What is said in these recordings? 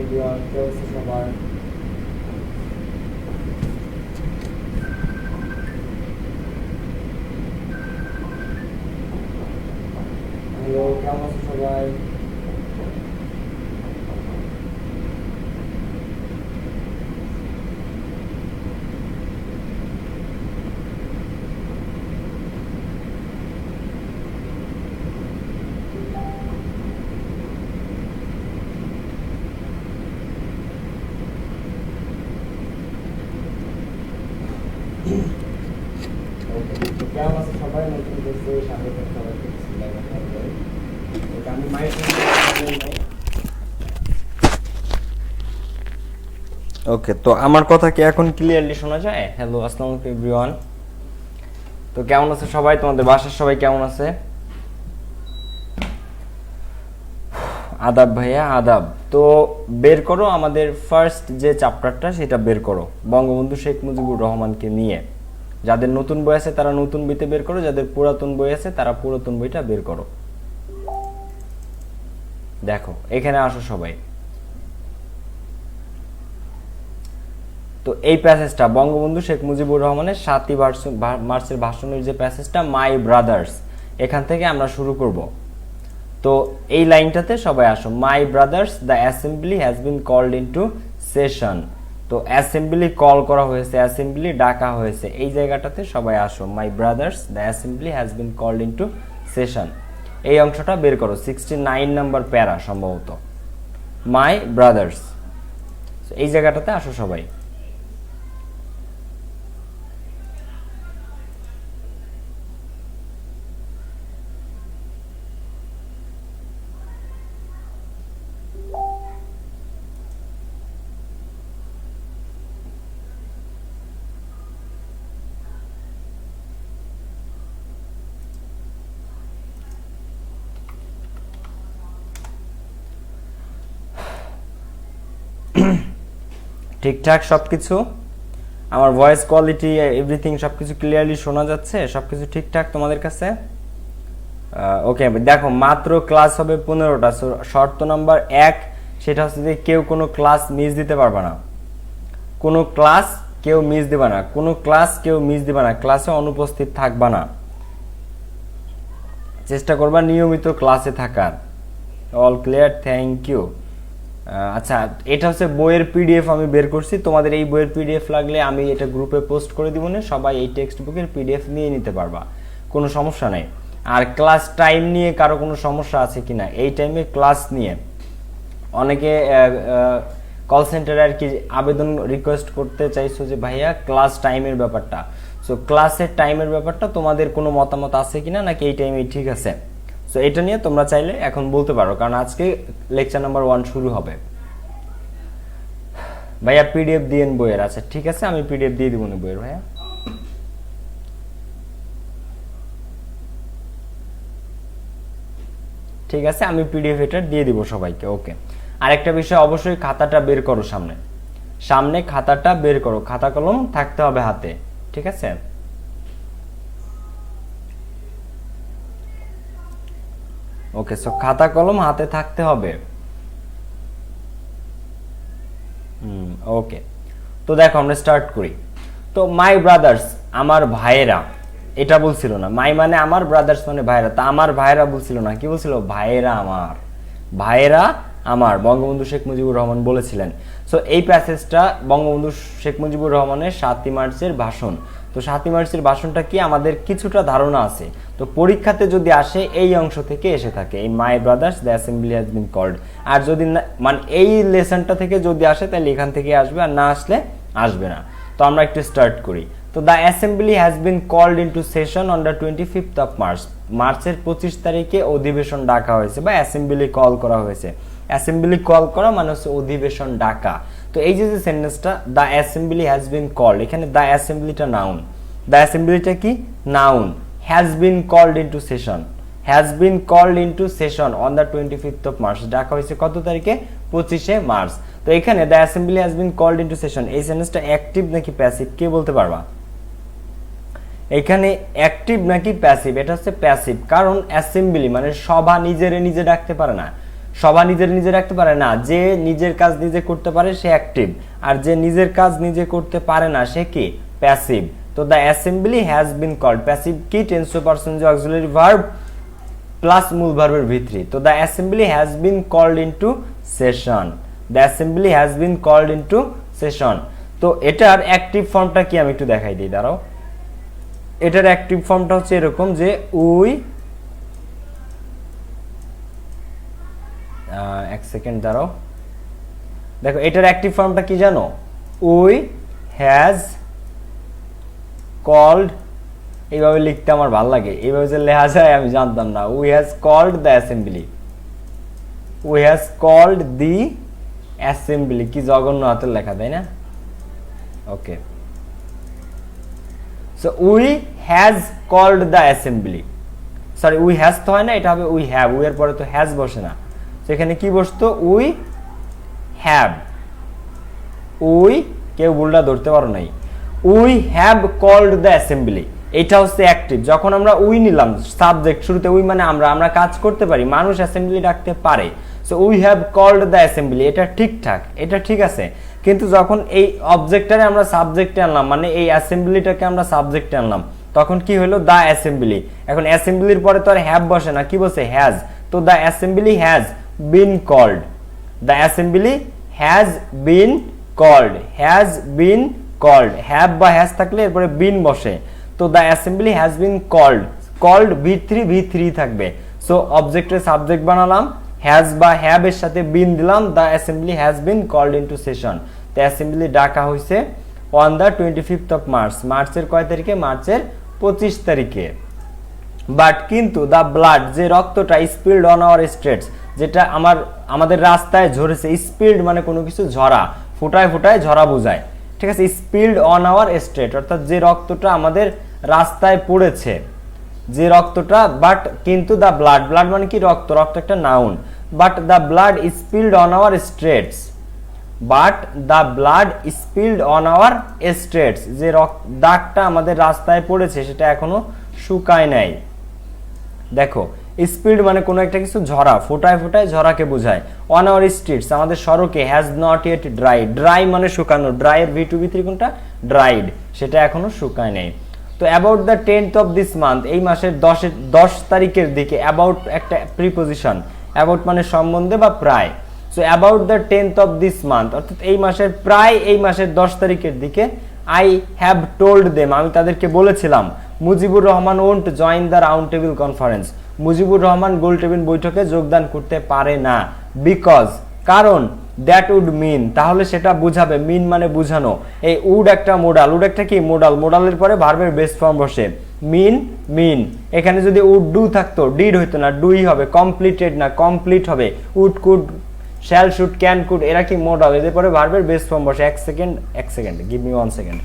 Everyone, কেমন আছো সবাই? হ্যালো, কেমন আছো সবাই? তো কেমন আছো সবাই? নতুন দেখতে স্বাগত সবাইকে। আমি মাইক ওকে, তো আমার কথা কি এখন ক্লিয়ারলি শোনা যায়? হ্যালো, আসসালামু আলাইকুম এভরিওয়ান। তো কেমন আছো সবাই? তোমাদের বাসার সবাই কেমন আছে? আদাব ভাইয়া, আদাব। তো বের করো আমাদের ফার্স্ট যে চ্যাপ্টারটা, সেটা বের করো বঙ্গবন্ধু শেখ মুজিবুর রহমানকে নিয়ে। যাদের নতুন বই আছে তারা নতুন বইতে বের করো, যাদের পুরাতন বই আছে তারা পুরাতন বইটা বের করো। দেখো, এখানে আসো সবাই। তো এই প্যাসেজটা বঙ্গবন্ধু শেখ মুজিবুর রহমানের 7ই মার্চের ভাষণের যে প্যাসেজটা, মাই ব্রাদার্স, এখান থেকে আমরা শুরু করব। তো এই লাইনটাতে সবাই আসো। My brothers, the assembly has been called into session. তো অ্যাসেম্বলি কল করা হয়েছে, অ্যাসেম্বলি ডাকা হয়েছে, এই জায়গাটাতে সবাই আসো। My brothers, the assembly has been called into session, এই অংশটা বের করো। 69 নাম্বার প্যারা সম্ভবত। মাই ব্রাদার্স, এই জায়গাটাতে আসো সবাই। ঠিকঠাক সবকিছু? আমার ভয়েস কোয়ালিটি, এভরিথিং সবকিছু ক্লিয়ারলি শোনা যাচ্ছে? সবকিছু ঠিকঠাক তোমাদের কাছে? ওকে, দেখো মাত্র ক্লাস হবে 15টা। শর্ত নাম্বার 1, সেটা হচ্ছে যে কেউ কোনো ক্লাস মিস দিতে পারবে না। কোনো ক্লাস কেউ মিস দিবে না, কোনো ক্লাস কেউ মিস দিবে না, ক্লাসে অনুপস্থিত থাকবা না, চেষ্টা করবা নিয়মিত ক্লাসে থাকার। All clear, thank you. আচ্ছা, এটা হচ্ছে বইয়ের পিডিএফ আমি বের করছি। তোমাদের এই বইয়ের পিডিএফ লাগলে আমি এটা গ্রুপে পোস্ট করে দিব না, সবাই এই টেক্সট বুকের পিডিএফ নিয়ে নিতে পারবা, কোনো সমস্যা নেই। আর ক্লাস টাইম নিয়ে কারো কোনো সমস্যা আছে কিনা, এই টাইমে ক্লাস নিয়ে অনেকে কল সেন্টারে আর কি আবেদন রিকোয়েস্ট করতে চাইছো যে ভাইয়া ক্লাস টাইমের ব্যাপারটা। সো ক্লাসের টাইমের ব্যাপারটা তোমাদের কোনো মতামত আছে কিনা, নাকি এই টাইমে ঠিক আছে? সো এটা নিয়ে তোমরা চাইলে এখন বলতে পারো, কারণ আজকে লেকচার নাম্বার 1 শুরু হবে। ভাইয়া পিডিএফ দিয়েন বইয়ের? আচ্ছা ঠিক আছে, আমি পিডিএফ দিয়ে দিব না বইয়ের ভাইয়া। ঠিক আছে, আমি পিডিএফ এটা দিয়ে দিব সবাইকে। ওকে, আরেকটা বিষয়, অবশ্যই খাতাটা বের করো সামনে, সামনে খাতাটা বের করো, খাতা কলম থাকতে হবে হাতে, ঠিক আছে? ওকে, সো খাতা কলম হাতে থাকতে হবে। ওকে, তো দেখো আমরা স্টার্ট করি। তো মাই ব্রাদার্স, আমার ভাইয়েরা, এটা বলছিল না। মাই মানে আমার, ব্রাদার্স মানে ভাইয়েরা। তা আমার ভাইয়েরা বলছিল না, কি বলছিল? ভাইয়েরা আমার, ভাইয়েরা আমার, বঙ্গবন্ধু শেখ মুজিবুর রহমান বলেছিলেন। সো এই প্যাসেজটা বঙ্গবন্ধু শেখ মুজিবুর রহমানের 7ই মার্চের ভাষণ। তো 7ই মার্চের ভাষণটা কি, আমাদের কিছুটা ধারণা আছে। তো পরীক্ষাতে যদি আসে এই অংশ থেকে এসে থাকে, এই my brothers the assembly has been called. আর যদি মানে এই লেসনটা থেকে যদি আসে তাহলে এখান থেকে আসবে, আর না আসলে আসবে না। তো আমরা একটু স্টার্ট করি। তো the assembly has been called into session on the 25th of March. মার্চের 25 তারিখে অধিবেশন ডাকা হয়েছে, বা অ্যাসেম্বলি কল করা হয়েছে। অ্যাসেম্বলি কল করা মানে হচ্ছে অধিবেশন ডাকা। তো এই যে সেন্টেন্সটা, the assembly has been called, এখানে দ্য অ্যাসেম্বলিটা নাউন, দ্য অ্যাসেম্বলিটা কি noun, has been called into session, has been called into session on the 25th of March, ডাকা হয়েছে কত তারিখে? 25শে মার্চ। তো এখানে the assembly has been called into session, এই সেন্টেন্সটা অ্যাক্টিভ নাকি প্যাসিভ, কে বলতে পারবা? এখানে অ্যাক্টিভ নাকি প্যাসিভ? এটা হচ্ছে প্যাসিভ, কারণ অ্যাসেম্বলি মানে সভা নিজেরে নিজে ডাকতে পারে না। সবাই নিজের নিজে রাখতে পারে না, যে নিজের কাজ নিজে করতে পারে সে অ্যাক্টিভ, আর যে নিজের কাজ নিজে করতে পারে না সে কি প্যাসিভ। তো the assembly has been called, passive কি টেন্স টু পারসন যে অক্সিলারি ভার্ব প্লাস মূল ভার্বের ভিতরে। তো the assembly has been called into session, the assembly has been called into session. তো এটার অ্যাক্টিভ ফর্মটা কি আমি একটু দেখাই দিই, দাঁড়াও। এটার অ্যাক্টিভ ফর্মটা হচ্ছে এরকম যে উই, এক সেকেন্ড দাঁড়াও, দেখো এটার অ্যাক্টিভ ফর্মটা কি জানো, উই হ্যাজ কল্ড, এইভাবে লিখতে আমার ভালো লাগে, এইভাবে যে লেখা যায় আমি জানতাম না। We has called the assembly, we has called the assembly, কি জঘন্য হাতের লেখা, তাই না? Okay, so we has called the assembly, sorry we has তো হয় না, এটা হবে উই হ্যাভ, উই এর পরে তো হ্যাজ বসে না, সেখানে কি বসতো উই হ্যাভ, উই, কেউ ভুলটা ধরতে পারো নাই, we have called the assembly, এটা হচ্ছে অ্যাক্টিভ। যখন আমরা উই নিলাম সাবজেক্ট শুরুতে, উই মানে আমরা কাজ করতে পারি, মানুষ অ্যাসেম্বলি ডাকতে পারে, so we have called the assembly, এটা ঠিকঠাক, এটা ঠিক আছে। কিন্তু যখন এই অবজেক্টটারে আমরা সাবজেক্টে আনলাম, মানে এই অ্যাসেম্বলিটাকে আমরা সাবজেক্টে আনলাম, তখন কি হলো দ্য অ্যাসেম্বলি। এখন অ্যাসেম্বলির পরে তো আর হ্যাভ বসে না, কি বসে হ্যাজ, তো the assembly has been called, the assembly has been called, has been called, have বা হ্যাজ থাকলে এরপরে বিন বসে, তো the assembly has been called, called ভি3 থাকবে, সো অবজেক্টের সাবজেক্ট বানালাম, হ্যাজ বা হ্যাভ এর সাথে বিন দিলাম, the assembly has been called into session. তো অ্যাসেম্বলি ডাকা হয়েছে on the 25th of March, মার্চের কয় তারিখে, মার্চের 25 তারিখে। বাট কিন্তু দ্য ব্লাড, যে রক্তটা স্পিল্ড অন আওয়ার স্ট্রিটস, যেটা আমাদের রাস্তায় ঝরেছে, স্পিল্ড মানে কোনো কিছু ঝরা, ফোটায় ফোটায় ঝরা বোঝায়, ঠিক আছে, স্পিল্ড অন আওয়ার স্ট্রিট, অর্থাৎ যে রক্তটা আমাদের রাস্তায় পড়েছে, যে রক্তটা, বাট কিন্তু দ্য ব্লাড, ব্লাড মানে কি রক্ত, রক্ত একটা noun, but the blood spilled on our streets, but the blood spilled on our streets, যে দাগটা আমাদের রাস্তায় পড়েছে সেটা এখনো শুকায় নাই। দেখো স্পিল্ড মানে কোনো একটা কিছু ঝরা, ফোটায় ফোটায় ঝরাকে বোঝায়, অন আওয়ার স্ট্রিটস আমাদের সড়কে, has not yet dry, dry মানে শুকানো, ড্রাই এর ভি2 ভি3 কোনটা, ড্রাইড, সেটা এখনো শুকায় নেই। তো about the 10th of this month, এই মাসের 10 তারিখের দিকে, অ্যাবাউট একটা প্রিপোজিশন, অ্যাবাউট মানে সম্বন্ধে বা প্রায়, so about the 10th of this month, অর্থাৎ এই মাসের প্রায়, এই মাসের 10 তারিখের দিকে, আই হ্যাভ টোল্ড দেম, আমি তাদেরকে বলেছিলাম, Mujibur Rahman won't join the round table conference, Mujibur Rahman goal table বৈঠকে যোগদান করতে পারে না, বিকজ, কারণ, দ্যাট উড মিন, তাহলে সেটা বুঝাবে, মিন মানে বুঝানো, এই উড একটা মোডাল, উড একটা কি মোডাল, মোডালের পরে ভার্বের বেস ফর্ম বসে, মিন, মিন, এখানে যদি উড ডু থাকতো ডিড হইতো না, ডুই হবে, কমপ্লিটেড না কমপ্লিট হবে, would could shall should can could, এরা কি মোডাল, এদের পরে ভার্বের বেস ফর্ম বসে। এক সেকেন্ড গিভ মি 1 সেকেন্ড।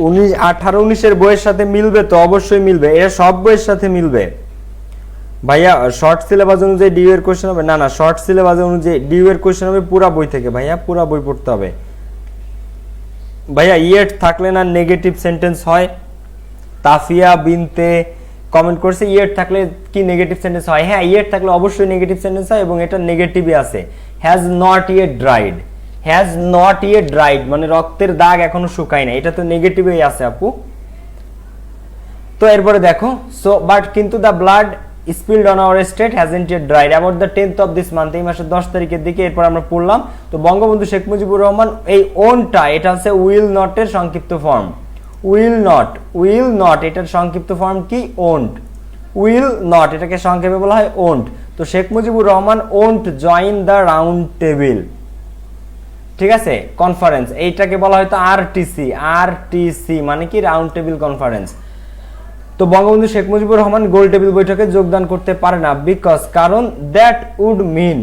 উনিশ 18-19 বইয়ের সাথে মিলবে তো, অবশ্যই মিলবে, এটা সব বইয়ের সাথে মিলবে ভাইয়া। শর্ট সিলেবাস অনুযায়ী ডিউ এর কোশ্চেন হবে, না শর্ট সিলেবাস অনুযায়ী ডিউ এর কোশ্চেন হবে পুরা বই থেকে ভাইয়া, পুরা বই পড়তে হবে ভাইয়া। ইয়েট থাকলে না নেগেটিভ সেন্টেন্স হয়, তাফিয়া বিনতে কমেন্ট করছে ইয়েট থাকলে কি নেগেটিভ সেন্টেন্স হয়, হ্যাঁ ইয়েট থাকলে অবশ্যই নেগেটিভ সেন্টেন্স হয়, এবং এটা নেগেটিভই আছে। Has not yet dried, has not yet dried মানে রক্তের দাগ এখনো শুকায় না, এটা তো নেগেটিভই আছে আপু। তো এরপরে দেখো, সো বাট কিন্তু the blood spilled on our state hasn't yet dried about the 10th of this month, এই মাসের 10 তারিখের দিকে। এরপর আমরা পড়লাম, তো বঙ্গবন্ধু শেখ মুজিবুর রহমান, এই ওনটা এটা হচ্ছে উইল নট এর সংক্ষিপ্ত ফর্ম, উইল নট এটার সংক্ষিপ্ত ফর্ম কি, ওন্ট, উইল নট এটাকে সংক্ষেপে বলা হয় ওন্ট। তো Sheikh Mujibur Rahman won't join the round table, ঠিক আছে, কনফারেন্স, এইটাকে বলা হয়তো আরটিসি মানে কি রাউন্ড টেবিল কনফারেন্স। তো বঙ্গবন্ধু শেখ মুজিবুর রহমান গোল টেবিল বৈঠকে যোগদান করতে পারে না, বিকজ, কারণ, দ্যাট উড মিন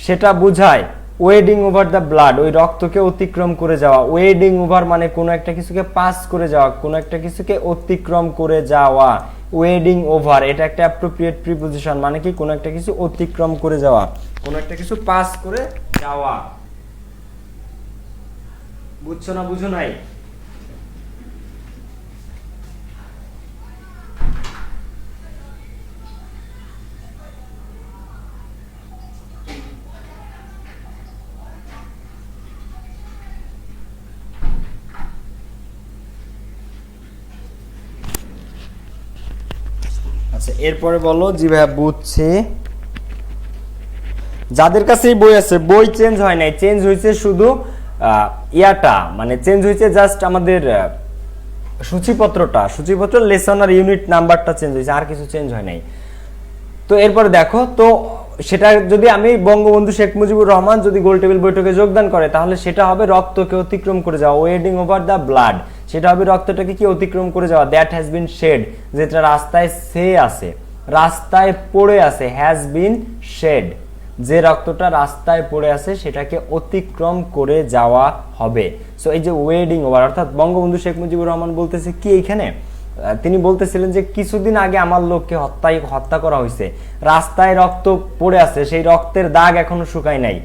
সেটা বুঝায়, ওয়েডিং ওভার দ্য ব্লাড, ওই রক্তকে অতিক্রম করে যাওয়া। ওয়েডিং ওভার মানে কোনো একটা কিছুকে পাস করে যাওয়া, কোনো একটা কিছুকে অতিক্রম করে যাওয়া। ওয়েডিং ওভার এটা একটা অ্যাপ্রোপ্রিয়েট প্রিপোজিশন, মানে কি কোনো একটা কিছু অতিক্রম করে যাওয়া, কোনো একটা কিছু পাস করে যাওয়া। বুঝছো না বুঝো নাই? আচ্ছা এরপরে বলো। জি ভাইয়া বুঝছি। যাদের কাছে বই আছে, বই চেঞ্জ হয় নাই, চেঞ্জ হয়েছে শুধু ইয়াটা, মানে চেঞ্জ হয়েছে জাস্ট আমাদের সূচিপত্র লেসন আর ইউনিট নাম্বারটা চেঞ্জ হয়েছে, আর কিছু চেঞ্জ হয় নাই। তো এরপরে দেখো তো, সেটা যদি আমি বঙ্গবন্ধু শেখ মুজিবুর রহমান যদি গোলটেবিল বৈঠকে যোগদান করে, তাহলে সেটা হবে রক্তকে অতিক্রম করে যাওয়া, ওয়েডিং ওভার দ্য ব্লাড। সেটা হবে রক্তটাকে কি অতিক্রম করে যাওয়া। দ্যাট হ্যাজ বিন শেড, যেটা রাস্তায় সে আছে, রাস্তায় পড়ে আছে, হ্যাজ বিন শেড, যে রক্তটা রাস্তায় পড়ে আছে সেটাকে অতিক্রম করে যাওয়া হবে। সো এই যে ওয়েডিং ওভার, অর্থাৎ বঙ্গবন্ধু শেখ মুজিবুর রহমান বলতেছে কি এইখানে, তিনি বলতেছিলেন যে কিছুদিন আগে আমার লোককে হত্যা করা হয়েছে, রাস্তায় রক্ত পড়ে আছে, সেই রক্তের দাগ এখনো শুকায় নাই,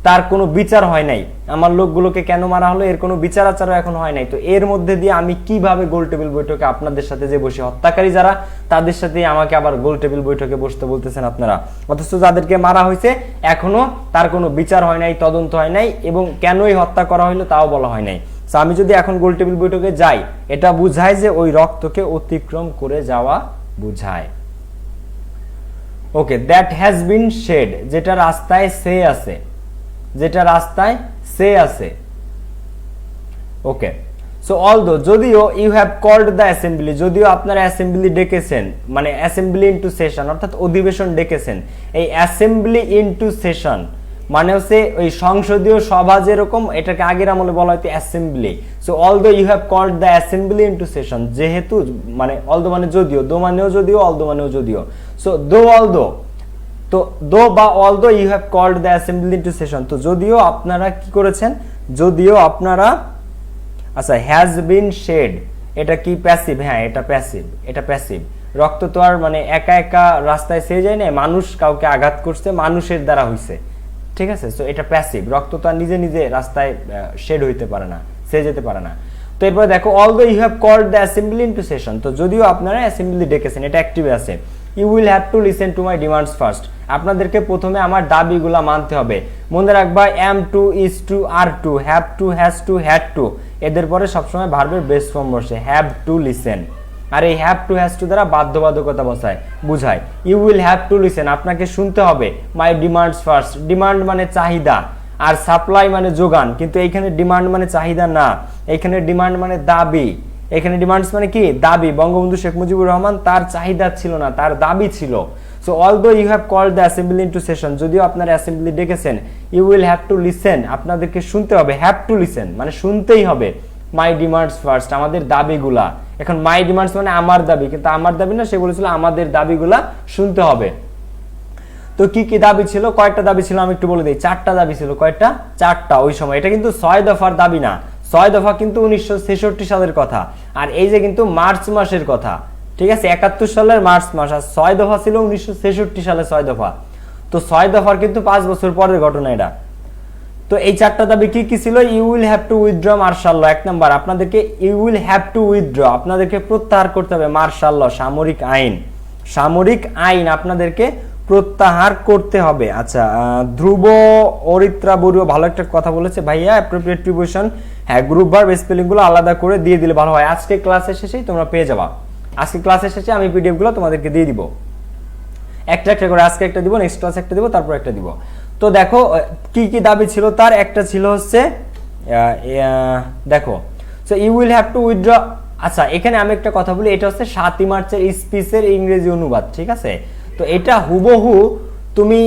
তার কোনো বিচার হয় নাই। আমার লোকগুলোকে কেন মারা হলো এর কোনো বিচার আচারও এখন হয় নাই। তো এর মধ্যে দিয়ে আমি কিভাবে গোল টেবিল বৈঠকে আপনাদের সাথে যে বসে, হত্যাকারী যারা তাদের সাথে আমাকে আবার গোল টেবিল বৈঠকে বসতে বলতেছেন আপনারা, অথচ যাদেরকে মারা হয়েছে এখনো তার কোনো বিচার হয় নাই, তদন্ত হয় নাই, এবং কেনই হত্যা করা হইলো তাও বলা হয় নাই। আমি যদি এখন গোল টেবিল বৈঠকে যাই, এটা বুঝায় যে ওই রক্তকে অতিক্রম করে যাওয়া বুঝায়। Okay, that has been shed, যেটা রাস্তায় সে আছে, যেটা রাস্তায় সে আছে। ওকে, সো অলদো, যদিও you have called the assembly, যদিও আপনারা অ্যাসেম্বলি ডেকেছেন, মানে অ্যাসেম্বলি ইনটু সেশন, অর্থাৎ অধিবেশন ডেকেছেন। এই অ্যাসেম্বলি ইনটু সেশন মানে হচ্ছে ওই সংসদীয় সভা যেরকম, এটাকে আগের আমলে বলা হতো assembly. So although you have called the assembly into session, যেহেতু, মানে অলদো মানে যদিও, দো মানেও যদিও, অলদো মানেও যদিও। সো দো অলদো, তো দো বা although you have called the assembly into session, তো যদিও আপনারা কি করেছেন, যদিও আপনারা, আচ্ছা হ্যাজ বিন শেড, এটা কি প্যাসিভ? হ্যাঁ এটা প্যাসিভ, এটা প্যাসিভ। রক্ত তো আর মানে একা একা রাস্তায় সে যায় না, মানুষ কাউকে আঘাত করছে, মানুষের দ্বারা হইছে, ঠিক আছে। সো এটা প্যাসিভ, রক্ত তো আর নিজে নিজে রাস্তায় শেড হইতে পারে না, সে যেতে পারে না। তো এরপরে দেখো, although you have called the assembly into session, তো যদিও আপনারা অ্যাসেম্বলি ডেকেছেন, এটা অ্যাক্টিভে আছে। You will have to listen to my demands first, আপনাদেরকে প্রথমে আমার দাবিগুলা মানতে হবে। মনে রাখবা am to, is to, are to, have to, has to, had to, এদের পরে সবসময় ভার্বের বেস ফর্ম বসে, হ্যাভ টু লিসেন। আর এই হ্যাভ টু, হ্যাজ টু দ্বারা বাধ্যবাধকতা বুঝায়। You will have to listen, আপনাকে শুনতে হবে। মাই ডিমান্ডস ফার্স্ট, ডিমান্ড মানে চাহিদা, আর সাপ্লাই মানে যোগান, কিন্তু এইখানে ডিমান্ড মানে চাহিদা না, এইখানে ডিমান্ড মানে দাবি। এখানে ডিমান্ডস মানে কি? দাবি। বঙ্গবন্ধু শেখ মুজিবুর রহমান তার চাহিদা ছিল না, তার দাবি ছিল। So although you have called the assembly into session, যদিও আপনারা অ্যাসেম্বলি ডেকেছেন, you will have to listen, আপনাদেরকে শুনতে হবে। হ্যাভ টু লিসেন মানে শুনতেই হবে। মাই ডিমান্ডস ফার্স্ট, আমাদের দাবিগুলা। এখন মাই ডিমান্ডস মানে আমার দাবি, কিন্তু আমার দাবি না, সে বলেছিল আমাদের দাবিগুলা শুনতে হবে। তো কি কি দাবি ছিল, কয়টা দাবি ছিল আমি একটু বলে দিই। 4টা দাবি ছিল। কয়টা? 4টা ওই সময়। এটা কিন্তু 6 দফার দাবি না, 6 দফা কিন্তু 1966 সালের কথা, আর এই যে কিন্তু মার্চ মাসের কথা, ঠিক আছে, 71 সালের মার্চ মাস। আর 6 দফা ছিল 1966 সালে 6 দফা। তো 6 দফার কিন্তু 5 বছর পরের ঘটনা এটা। তো এই 4টা দাবি কি কি ছিল? You will have to withdraw martial law, 1 number, আপনাদেরকে you will have to withdraw, আপনাদেরকে প্রত্যাহার করতে হবে মার্শাল ল, সামরিক আইন। সামরিক আইন আপনাদেরকে প্রত্যাহার করতে হবে। আচ্ছা, ধ্রুব অরিত্রা বড়ুয়া ভালো একটা কথা বলেছে ভাইয়া, অ্যাপ্রোপ্রিয়েট প্রিপোজিশন, হ্যাঁ গ্রুপ ভার্ব স্পেলিং গুলো আলাদা করে দিয়ে দিলে ভালো হয়। আজকে ক্লাসের শেষেই তোমরা পেয়ে যাবা, আজকে ক্লাসের শেষে আমি পিডিএফ গুলো তোমাদেরকে দিয়ে দিব, একটা একটা করে। আজকে একটা দিব, নেক্সট ক্লাসে একটা দিব, তারপর একটা দিব। তো দেখো কি কি দাবি ছিল তার। একটা ছিল হচ্ছে দেখো, so you will have to withdraw. আচ্ছা এখানে আমি একটা কথা বলি, এটা হচ্ছে 7 মার্চের স্পিচের ইংরেজি অনুবাদ, ঠিক আছে। তো এটা হুবহু তুমি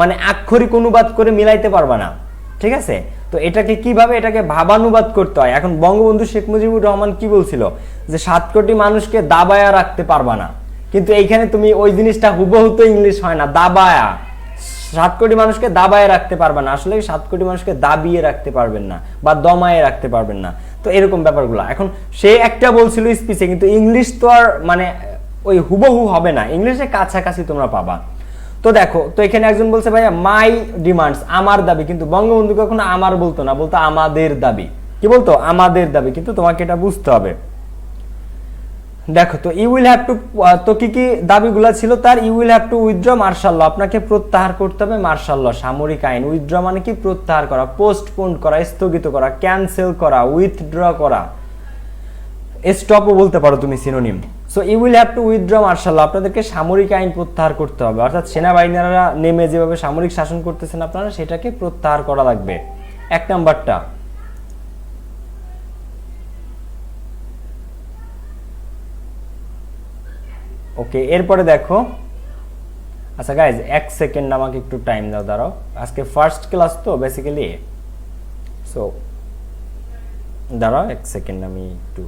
মানে আক্ষরিক অনুবাদ করে মিলাইতে পারবা না, ঠিক আছে। তো এটাকে কিভাবে, এটাকে ভাবানুবাদ করতে হয়। এখন বঙ্গবন্ধু শেখ মুজিবুর রহমান কি বলছিল, যে 7 কোটি মানুষকে দাবায়া রাখতে পারবা না, কিন্তু এইখানে তুমি ওই জিনিসটা হুবহু তো ইংলিশ হয় না, দাবায়া 7 কোটি মানুষকে দাবায় রাখতে পারবে না, আসলে 7 কোটি মানুষকে দাবিয়ে রাখতে পারবেন না বা দমায়ে রাখতে পারবেন না। তো এরকম ব্যাপারগুলো এখন সে একটা বলছিল স্পিচে, কিন্তু ইংলিশ তো আর মানে ওই হুবহু হবে না, ইংলিশে কাছাকাছি তোমরা পাবা। তো দেখো, তো এখানে একজন বলছে ভাইয়া মাই ডিমান্ডস, আমার দাবি, কিন্তু বঙ্গবন্ধু কখনো আমার বলতো না, বলতো আমাদের দাবি। কি বলতো? আমাদের দাবি। কিন্তু তোমাকে এটা বুঝতে হবে। দেখো, তো ইউ উইল হ্যাভ টু, তো কি কি দাবিগুলো ছিল তার? You will have to withdraw martial law, আপনাকে প্রত্যাহার করতে হবে মার্শাল ল, সামরিক আইন। উইথড্র মানে কি? প্রত্যাহার করা, পোস্টপোন করা, স্থগিত করা, ক্যান্সেল করা, উইথড্র করা, স্টপও বলতে পারো তুমি, synonym. So you will have to withdraw martial law, আপনাদেরকে সামরিক আইন প্রত্যাহার করতে হবে, অর্থাৎ সেনাবাহিনীরা নেমে যেভাবে সামরিক শাসন করতেছেন আপনারা, সেটাকে প্রত্যাহার করা লাগবে। 1 নাম্বারটা। ওকে, এরপরে দেখো, আচ্ছা গাইজ 1 সেকেন্ড আমাকে একটু টাইম দাও, দাঁড়াও, আজকে ফার্স্ট ক্লাস তো বেসিক্যালি, সো দাঁড়াও 1 সেকেন্ড, আমি একটু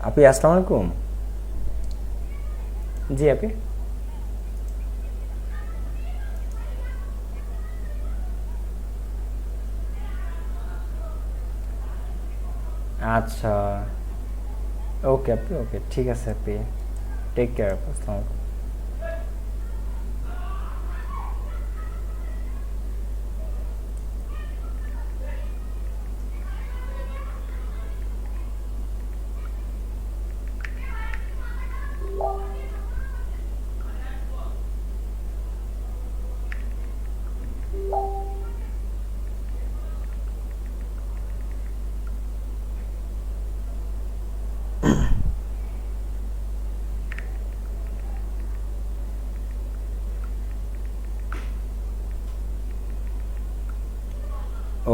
আপি আসসালামু আলাইকুম। জি আপি, আচ্ছা ওকে আপনি, ওকে ঠিক আছে আপনি, টেক কেয়ার, আসসালামু আলাইকুম।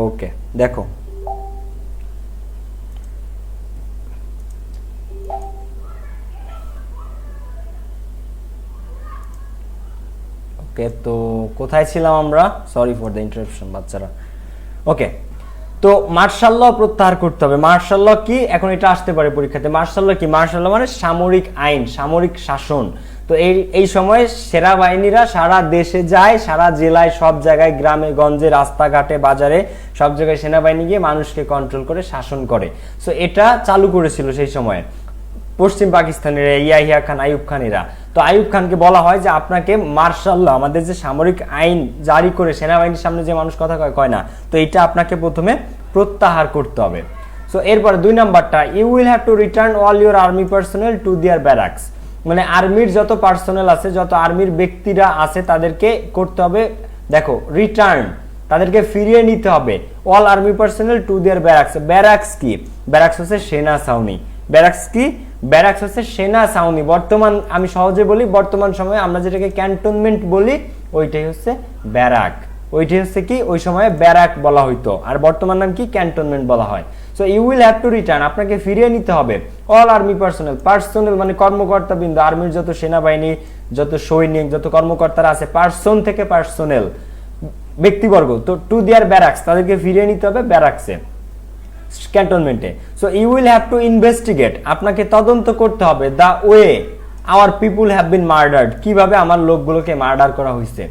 ওকে দেখো, ওকে তো কোথায় ছিলাম আমরা? সরি ফর দ্য ইন্টারাপশন বাচ্চারা। ওকে, তো মার্শাল ল প্রত্যাহার করতে হবে। মার্শাল ল কি? এখন এটা আসতে পারে পরীক্ষাতে। মার্শাল ল কি? মার্শাল ল মানে সামরিক আইন, সামরিক শাসন। তো এই সময় সেনাবাহিনীরা সারা দেশে যায়, সারা জেলায়, সব জায়গায়, গ্রামে গঞ্জে, রাস্তাঘাটে, বাজারে, সব জায়গায় সেনাবাহিনী গিয়ে মানুষকে কন্ট্রোল করে, শাসন করে। সো এটা চালু করেছিল সেই সময় পশ্চিম পাকিস্তানের ইয়াহিয়া খান, আইয়ুব খানেরা। তো আইয়ুব খানকে বলা হয় যে আপনাকে মার্শাল ল, আমাদের যে সামরিক আইন জারি করে সেনাবাহিনীর সামনে যে মানুষ কথা কয় না, তো এটা আপনাকে প্রথমে প্রত্যাহার করতে হবে। সো এরপর 2 নাম্বারটা, you will have to return all your army personnel to their barracks, মানে আর্মির যত পার্সোনেল আছে, যত আর্মির ব্যক্তিরা আছে, তাদেরকে করতে হবে, দেখো রিটার্ন, তাদেরকে ফিরিয়ে নিতে হবে। All army personnel to their barracks. Barracks কি? ব্যারাকস হচ্ছে সেনা ছাউনি। ব্যারাকস কি? ব্যারাকস হচ্ছে সেনা ছাউনি। বর্তমান, আমি সহজে বলি, বর্তমান সময়ে আমরা যেটাকে ক্যান্টনমেন্ট বলি, ওইটাই হচ্ছে ব্যারাক। ওইটাই হচ্ছে কি? ওই সময়ে ব্যারাক বলা হইতো, আর বর্তমান নাম কি? ক্যান্টনমেন্ট বলা হয়। So you will have to return, আপনাকে ফিরিয়ে নিতে হবে অল আর্মি পার্সোনেল। পার্সোনেল মানে কর্মকর্তা বিন্দু, আর্মির যত সেনাবাহিনী, যত সৈনিক, যত কর্মকর্তারা আছে, পার্সন থেকে পার্সোনেল, ব্যক্তিবর্গ, তো টু দেয়ার ব্যারাকস, তাদেরকে ফিরিয়ে নিতে হবে ব্যারাকসে, ক্যান্টনমেন্টে। So you will have to investigate, আপনাকে তদন্ত করতে হবে, the way our people have been murdered, কিভাবে আমার লোকগুলোকে মার্ডার করা হয়েছে।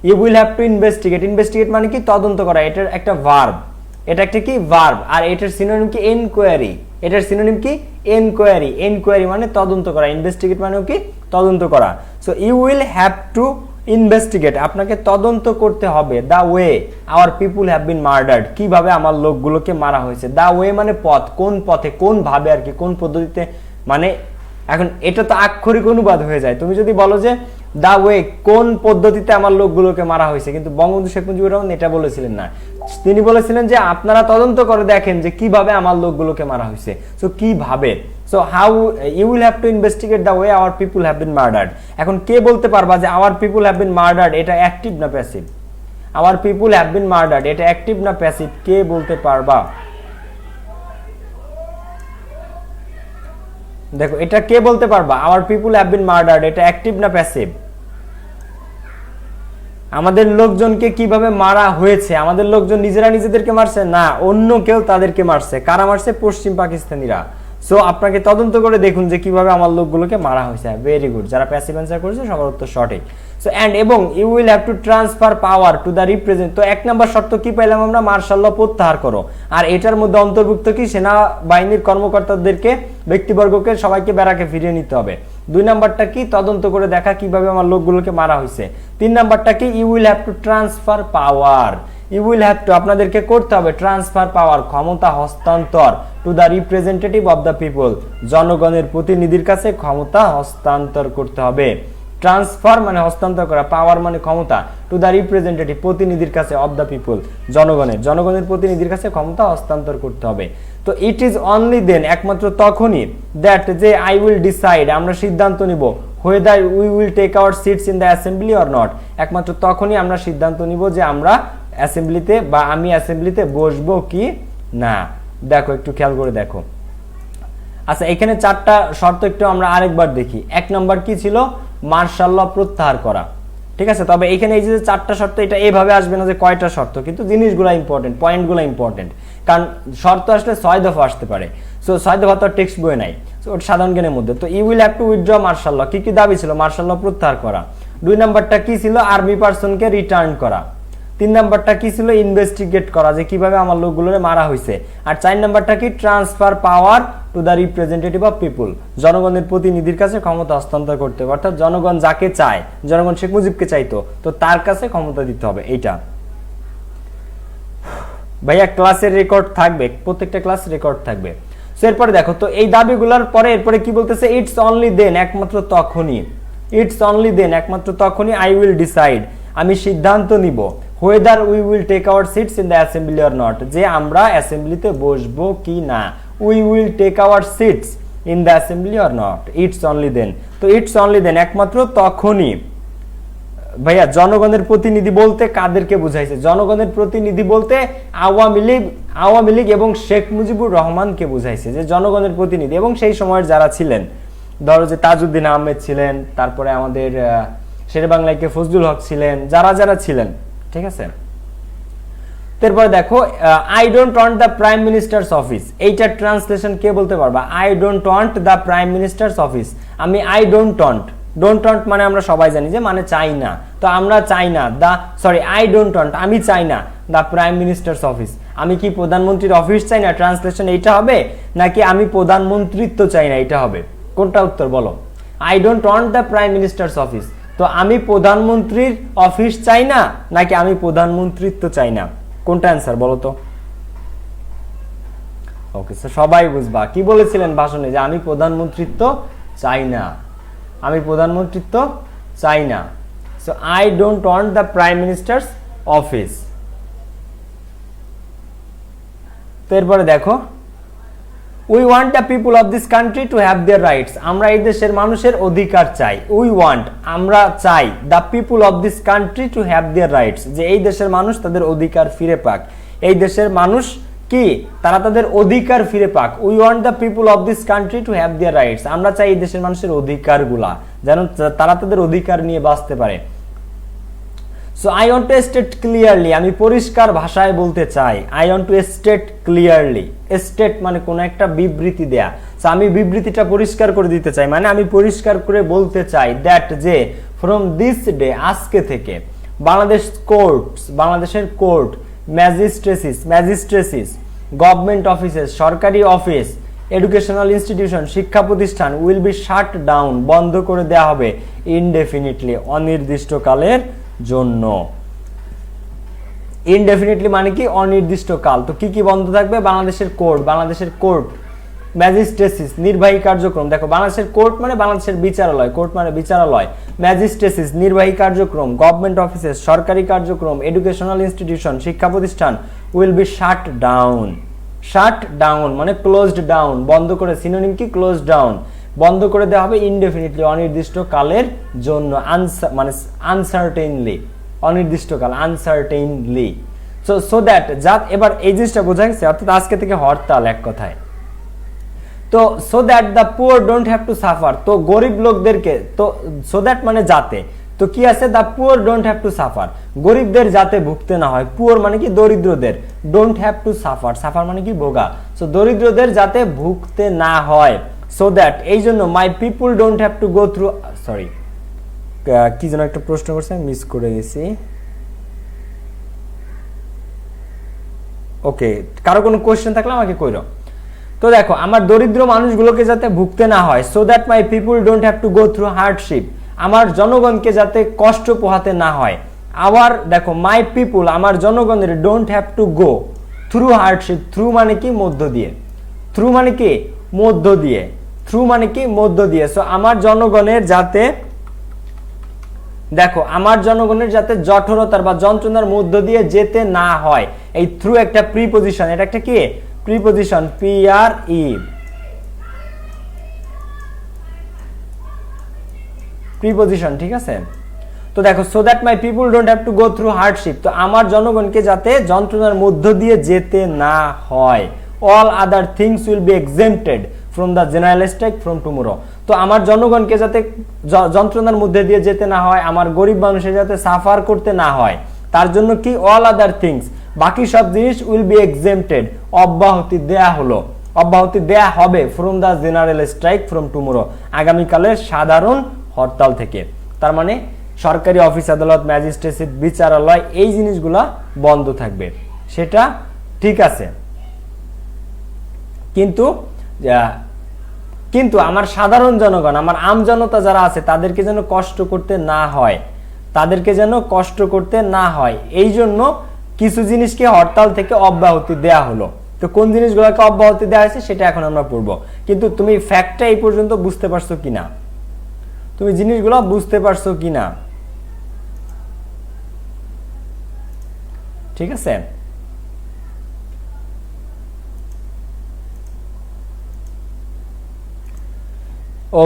You will have to investigate. Investigate মানে কি? তদন্ত করা। এটার একটা ভার্ব, এটা একটা কি? ভার্ব। আর এটার সিনোনিম কি? এনকোয়ারি। এটার সিনোনিম কি? এনকোয়ারি। এনকোয়ারি মানে তদন্ত করা, ইনভেস্টিগেট মানে কি? তদন্ত করা। So you will have to investigate, আপনাকে তদন্ত করতে হবে, the way our people have been murdered, কিভাবে আমার লোকগুলোকে মারা হয়েছে। দ্য ওয়ে মানে পথ, কোন পথে, কোন ভাবে আর কি, কোন পদ্ধতিতে, মানে এখন এটা তো আক্ষরিক অনুবাদ হয়ে যায়। তুমি যদি বলো যে দা ওয়ে, কোন পদ্ধতিতে আমার লোকগুলোকে মারা হয়েছে, কিন্তু বঙ্গবন্ধু শেখ মুজিবুর রহমান এটা বলেছিলেন না। তিনি বলেছিলেন যে আপনারা তদন্ত করে দেখেন যে কিভাবে আমার লোকগুলোকে মারা হয়েছে। সো কিভাবে, so how you will have to investigate the way our people have been murdered. এখন কে বলতে পারবা যে our people have been murdered এটা অ্যাক্টিভ না passive? Our people have been murdered এটা অ্যাক্টিভ না প্যাসিভ? কে বলতে পারবা? দেখো, এটা কে বলতে পারবা? Our people have been murdered এটা অ্যাক্টিভ না প্যাসিভ? আমাদের লোকজনকে কিভাবে মারা হয়েছে, আমাদের লোকজন নিজেরা নিজেদেরকে মারছে না, অন্য কেউ তাদেরকে মারছে। কারা মারছে? পশ্চিম পাকিস্তানিরা। সো আপনাকে তদন্ত করে দেখুন যে কিভাবে আমার লোকগুলোকে মারা হয়েছে। ভেরি গুড, যারা প্যাসিভ অ্যান্সার করেছে সবার উত্তর সঠিক। সো এন্ড এবং you will have to transfer power to the represent. তো 1 নম্বর শর্ত কি পাইলাম আমরা? মার্শাল ল প্রত্যাহার করো। আর এটার মধ্যে অন্তর্ভুক্ত কি? সেনাবাহিনীর কর্মকর্তাদেরকে, ব্যক্তিবর্গকে সবাইকে ব্যারাকে ফিরিয়ে নিতে হবে। 2 নাম্বারটা কি? তদন্ত করে দেখা কিভাবে আমার লোকগুলোকে মারা হয়েছে। 3 নাম্বারটা কি? You will have to transfer power. You will have to, আপনাদেরকে করতে হবে ট্রান্সফার পাওয়ার, ক্ষমতা হস্তান্তর, to the representative of the people, জনগণের প্রতিনিধির কাছে ক্ষমতা হস্তান্তর করতে হবে। ট্রান্সফার মানে হস্তান্তর করা, পাওয়ার মানে ক্ষমতা, টু দ্য রিপ্রেজেন্টেটিভ প্রতিনিধির কাছে, অফ দ্য পিপল জনগণের প্রতিনিধির কাছে ক্ষমতা হস্তান্তর করতে হবে। তো ইট ইজ অনলি দেন, একমাত্র তখনই, দ্যাট যে আই উইল ডিসাইড, আমরা সিদ্ধান্ত নিব, whether we will take our seats in the assembly or not, একমাত্র তখনই আমরা সিদ্ধান্ত নিব যে আমরা অ্যাসেম্বলিতে বা আমি অ্যাসেম্বলিতে বসবো কি না। দেখো একটু খেয়াল করে দেখো। আচ্ছা, এখানে 4টা শর্ত একটু আমরা আরেকবার দেখি। 1 নম্বর কি ছিল? মার্শাল ল প্রত্যাহার করা, ঠিক আছে। তবে এখানে এই যে 4টা শর্ত, এটা এইভাবে আসবে না যে কয়টা শর্ত, কিন্তু জিনিসগুলো ইম্পর্টেন্ট, পয়েন্টগুলো ইম্পর্টেন্ট, কারণ শর্ত আসলে 6 দফা আসতে পারে। সো 6 দফা তো টেক্সট বই নাই, ওটা সাধারণ জ্ঞানের মধ্যে। তো you will have to withdraw martial law, কি কি দাবি ছিল? মার্শাল ল প্রত্যাহার করা। 2 নাম্বারটা কি ছিল? আর্মি পার্সনকে রিটার্ন করা। 3 নাম্বারটা কি ছিল? ইনভেস্টিগেট করা, যে কিভাবে আমার লোকগুলোরে মারা হয়েছে। আর 4 নাম্বারটা কি? Transfer power to the representative of people, জনগণের প্রতিনিধির কাছে ক্ষমতা হস্তান্তর করতে হবে। অর্থাৎ জনগণ যাকে চায়, জনগণ শেখ মুজিবকে চাইতো, তো তার কাছে ক্ষমতা দিতে হবে। এইটা ভাইয়া ক্লাসের রেকর্ড থাকবে, প্রত্যেকটা ক্লাস রেকর্ড থাকবে। সো এরপরে দেখো, তো এই দাবিগুলোর পরে এরপরে কি বলতেছে? ইটস অনলি দেন, একমাত্র তখনই, ইটস অনলি দেন, একমাত্র তখনই, আই উইল ডিসাইড, আমি সিদ্ধান্ত নিব, whether we will take our seats in the assembly or not, যে আমরা অ্যাসেম্বলিতে বসবো কি না। we will take our seats in the assembly or not, it's only then। তো it's only then, একমাত্র তখনই। ভাইয়া জনগণের প্রতিনিধি বলতে কাদেরকে বুঝাইছে? জনগণের প্রতিনিধি বলতে আওয়ামী লীগ এবং শেখ মুজিবুর রহমানকে বুঝাইছে, যে জনগণের প্রতিনিধি। এবং সেই সময়ের যারা ছিলেন, ধরো যে তাজউদ্দিন আহমেদ ছিলেন, তারপরে আমাদের শেরেবাংলাকে ফজলুল হক ছিলেন, যারা যারা ছিলেন, ঠিক আছে। তারপরে দেখো, I don't want the prime minister's office, এইটার ট্রান্সলেশন কে বলতে পারবা? I don't want the prime minister's office. আমি I don't want, don't want মানে আমরা সবাই জানি যে মানে চাই না, তো আমরা চাই না আই ডোন্ট ওয়ান্ট, আমি চাই না দ্য প্রাইম মিনিস্টার্স অফিস। আমি কি প্রধানমন্ত্রীর অফিস চাই না? ট্রান্সলেশন এইটা হবে, নাকি আমি প্রধানমন্ত্রিত্ব চাই না, এটা হবে? কোনটা উত্তর বলো? I don't want the prime minister's office, তো আমি প্রধানমন্ত্রীর অফিস চাই না, নাকি আমি প্রধানমন্ত্রিত্ব চাই না? কোনটা অ্যান্সার বলো তো? ওকে, সবাই বুঝবা কি বলেছিলেন ভাষণে, যে আমি প্রধানমন্ত্রিত্ব চাই না, আমি প্রধানমন্ত্রিত্ব চাই না। So I don't want the prime minister's office. তো এরপরে দেখো, we want the people of this country to have their rights, আমরা এই দেশের মানুষের অধিকার চাই। উই ওয়ান্ট, আমরা চাই, the people of this country to have their rights, যে এই দেশের মানুষ তাদের অধিকার ফিরে পাক। এই দেশের মানুষ কি, তারা তাদের অধিকার ফিরে পাক। We want the people of this country to have their rights, আমরা চাই এই দেশের মানুষের অধিকারগুলা, যেন তারা তাদের অধিকার নিয়ে বাঁচতে পারে। So I want to state clearly, আমি পরিষ্কার ভাষায় বলতে চাই। I want to state clearly, state মানে কোন একটা বিবৃতি দেয়া। সো আমি বিবৃতিটা পরিষ্কার করে দিতে চাই, মানে আমি পরিষ্কার করে বলতে চাই দ্যাট যে ফ্রম দিস ডে, আজকে থেকে, বাংলাদেশের কোর্ট, ম্যাজিস্ট্রেসিস, গভর্নমেন্ট অফিসেস, সরকারি অফিস, এডুকেশনাল ইনস্টিটিউশন, শিক্ষা প্রতিষ্ঠান, উইল বি শাট ডাউন, বন্ধ করে দেওয়া হবে, ইনডেফিনিটলি, অনির্দিষ্টকালের জন্য। ইনডেফিনিটলি মানে কি? অনির্দিষ্টকাল। তো কি কি বন্ধ থাকবে? বাংলাদেশের কোর্ট, ম্যাজিস্ট্রেসিস, নির্বাহী কার্যক্রম। দেখো, বাংলাদেশের কোর্ট মানে বাংলাদেশের বিচারালয়, কোর্ট মানে বিচারালয়, ম্যাজিস্ট্রেসিস নির্বাহী কার্যক্রম, গভর্নমেন্ট অফিসেস সরকারি কার্যক্রম, এডুকেশনাল ইনস্টিটিউশন শিক্ষা প্রতিষ্ঠান will be shut down. Shut down মানে ক্লোজড ডাউন, বন্ধ করে, সিনোনিম কি? ক্লোজ ডাউন, বন্ধ করে দেওয়া হবে ইনডেফিনিটলি, অনির্দিষ্টকালের জন্য, মানে আনসার্টেইনলি, অনির্দিষ্টকাল, আনসার্টেইনলি। সো দ্যাট, যা এবার এই জিনিসটা বোঝা গেছে, অর্থাৎ আজকে থেকে হরতাল এক কথায়। তো so that the poor don't have to suffer, তো গরিব লোকদেরকে, তো সো দ্যাট মানে যাতে, তো কি আছে, the poor don't have to suffer, গরিবদের যাতে ভুগতে না হয়, পুয়ার মানে কি দরিদ্রদের, don't have to suffer, suffer মানে কি ভোগা, সো দরিদ্রদের যাতে ভুগতে না হয়, সো দ্যাট এই জন্য মাই people don't have to go through, sorry কি যেন একটা প্রশ্ন করছে আমি মিস করে গেছি। ওকে, কারো কোনো কোশ্চেন থাকলে আমাকে কইরো। তো দেখো, আমার দরিদ্র মানুষগুলোকে যাতে ভুগতে না হয়, so that my people don't have to go through hardship, আমার জনগণকে যাতে কষ্ট পোহাতে না হয়। আবার দেখো, মাই পিপল আমার জনগণের don't have to go through hardship, through মানে কি মধ্য দিয়ে, থ্রু মানে কি মধ্য দিয়ে, থ্রু মানে কি মধ্য দিয়ে, সো আমার জনগণের যাতে, দেখো আমার জনগণের যাতে জঠরতার বা যন্ত্রণার মধ্য দিয়ে যেতে না হয়, এই থ্রু একটা প্রিপজিশন, এটা একটা কি প্রিপজিশন, পি আর ই, প্রিপজিশন, ঠিক আছে। তো দেখো, so that my people don't have to go through hardship, তো আমার জনগণকে যাতে যন্ত্রণার মধ্য দিয়ে যেতে না হয়, all other things will be exempted from the general strike from tomorrow, তো আমার জনগণকে যাতে যন্ত্রণার মধ্যে দিয়ে যেতে না হয়, আমার গরিব মানুষের যাতে সাফার করতে না হয়, তার জন্য কি অল আদার থিংস, বাকি সব জিনিস উইল বি এক্সেম্পটেড, অব্যাহতি দেয়া হলো, অব্যাহতি দেয়া হবে from the general strike from tomorrow, আগামীকালের সাধারণ হরতাল থেকে। তার মানে সরকারি অফিস আদালত, ম্যাজিস্ট্রেসি, বিচারালয়, এই জিনিসগুলা বন্ধ থাকবে, সেটা ঠিক আছে। কিন্তু কিন্তু আমার সাধারণ জনগণ, আমার আমজনতা যারা আছে তাদেরকে যেন কষ্ট করতে না হয়, তাদেরকে যেন কষ্ট করতে না হয়, এই জন্য কিছু জিনিসকে হরতাল থেকে অব্যাহতি দেয়া হলো। তো কোন জিনিসগুলোকে অব্যাহতি দেওয়া হয়েছে সেটা এখন আমরা পড়বো, কিন্তু তুমি ফ্যাক্টটা এই পর্যন্ত বুঝতে পারছো কিনা, তুমি জিনিসগুলো বুঝতে পারছো কিনা, ঠিক আছে।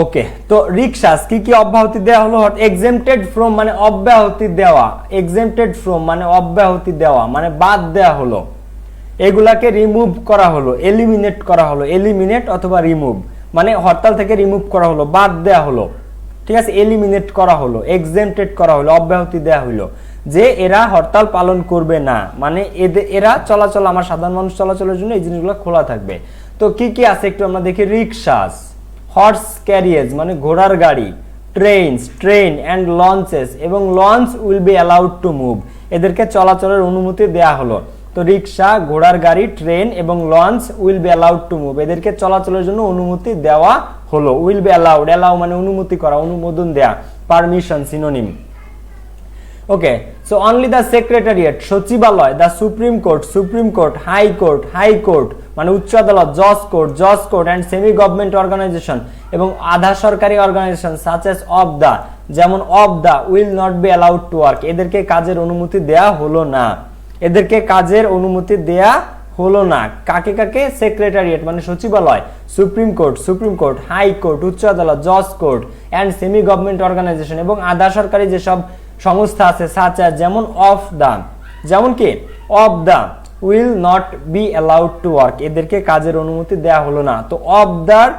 ওকে, তো রিকশাস কি কি অব্যাহতি দেওয়া হলো, এক্সেম্পটেড ফ্রম মানে অব্যাহতি দেওয়া, এক্সেম্পটেড ফ্রম মানে অব্যাহতি দেওয়া মানে বাদ দেওয়া হলো, এগুলাকে রিমুভ করা হলো, এলিমিনেট করা হলো, এলিমিনেট অথবা রিমুভ মানে হরতাল থেকে রিমুভ করা হলো, বাদ দেওয়া হলো, ঠিক আছে, এলিমিনেট করা হলো, এক্সেম্পটেড করা হলো, অব্যাহতি দেওয়া হলো, যে এরা হরতাল পালন করবে না, মানে এরা চলাচল, আমার সাধারণ মানুষ চলাচলের জন্য এই জিনিসগুলো খোলা থাকবে। তো কি কি আছে একটু আমরা দেখি, রিকশাস, হর্স ক্যারিয়েজ মানে ঘোড়ার গাড়ি, ট্রেনস, ট্রেন অ্যান্ড লঞ্চেস, এবং launch will be allowed to move, এদেরকে চলাচলের অনুমতি দেয়া হলো। তো রিকশা, ঘোড়ার গাড়ি, ট্রেন এবং launch will be allowed to move, এদেরকে চলাচলের জন্য অনুমতি দেওয়া হলো। উইল বি অ্যালাউড, অ্যালাউ মানে অনুমতি করা, অনুমোদন দেয়া, permission synonym. Okay, so only the secretariat সচিবালয়, the supreme court, supreme court, high court মানে উচ্চ আদালত, জজ court and semi government organisation, এবং আধা সরকারি অর্গানাইজেশন সাচ এস অফ দা, যেমন of the will not be allowed to work, এদেরকে কাজের অনুমতি দেয়া হলো না, এদেরকে কাজের অনুমতি দেয়া হলো না। কাকে কাকে, সেক্রেটারিয়েট মানে সচিবালয়, সুপ্রিম কোর্ট, হাই কোর্ট উচ্চ আদালত, জজ court and semi government organisation, এবং আধা সরকারি যেসব সংস্থা আছে সাচ এস, যেমন অফ দা, যেমন কি of the will not be allowed to work, এদেরকে কাজের অনুমতি দেয়া হলো না। তো অফ দার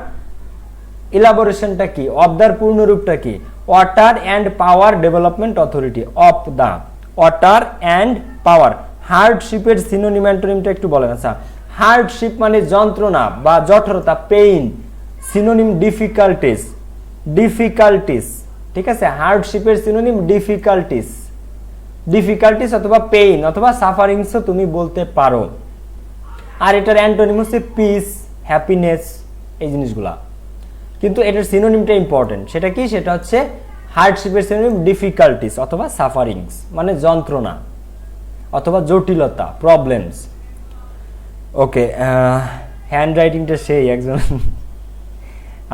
ইলাবোরেশনটা কি, অফ দার পূর্ণরূপটা কি, water and power development authority, অফ দা, ওয়াটার অ্যান্ড পাওয়ার। হার্ডশিপের সিনোনিম অ্যান্টোনিমটা একটু বলেন। আচ্ছা, হার্ডশিপ মানে যন্ত্রণা বা জঠরতা, পেইন, সিনোনিম ডিফিকাল্টিস, ডিফিকাল্টিস, ঠিক আছে, হার্ডশিপের সিনোনিম ডিফিকাল্টিস, ডিফিকাল্টিস অথবা পেইন অথবা সাফারিংসও তুমি বলতে পারো। আর এটার অ্যান্টোনিম হচ্ছে পিস, হ্যাপিনেস, এই জিনিসগুলা। কিন্তু এটার সিনোনিমটা ইম্পর্টেন্ট, সেটা কি, সেটা হচ্ছে হার্ডশিপের সিনোনিম ডিফিকাল্টিস অথবা সাফারিংস মানে যন্ত্রণা অথবা জটিলতা, প্রবলেমস। ওকে, হ্যান্ড রাইটিংটা সেই একজন।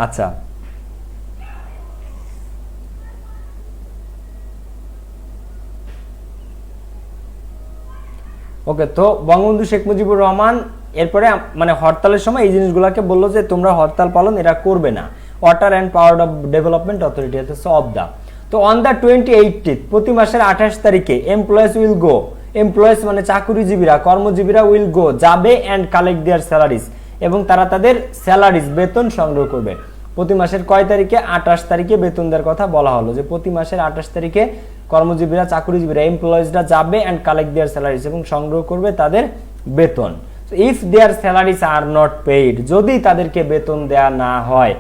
আচ্ছা, ওকে, তো বঙ্গবন্ধু শেখ মুজিবুর রহমান এরপরে মানে হরতালের সময় এই জিনিসগুলোকে বললো যে তোমরা হরতাল পালন এরা করবে না। Water and power development authority হচ্ছে অফ দা। তো অন দ্য 28th প্রতি মাসের 28 তারিখে এমপ্লয়েজ উইল গো, এমপ্লয়েজ মানে চাকুরিজীবীরা, কর্মজীবীরা উইল গো যাবে অ্যান্ড কালেক্ট দেয়ার স্যালারিজ, এবং তারা তাদের স্যালারিজ বেতন সংগ্রহ করবে। প্রতি মাসের কয় তারিখে? 28 তারিখে বেতন দেওয়ার কথা বলা হলো, যে প্রতি মাসের 28 তারিখে কর্মজীবীরা, চাকরিজীবীরা, এমপ্লয়িজরা যাবে অ্যান্ড কালেক্ট দেয়ার স্যালারিজ, এবং সংগ্রহ করবে তাদের বেতন। If their salaries are not paid, যদি তাদেরকে বেতন দেয়া না হয়,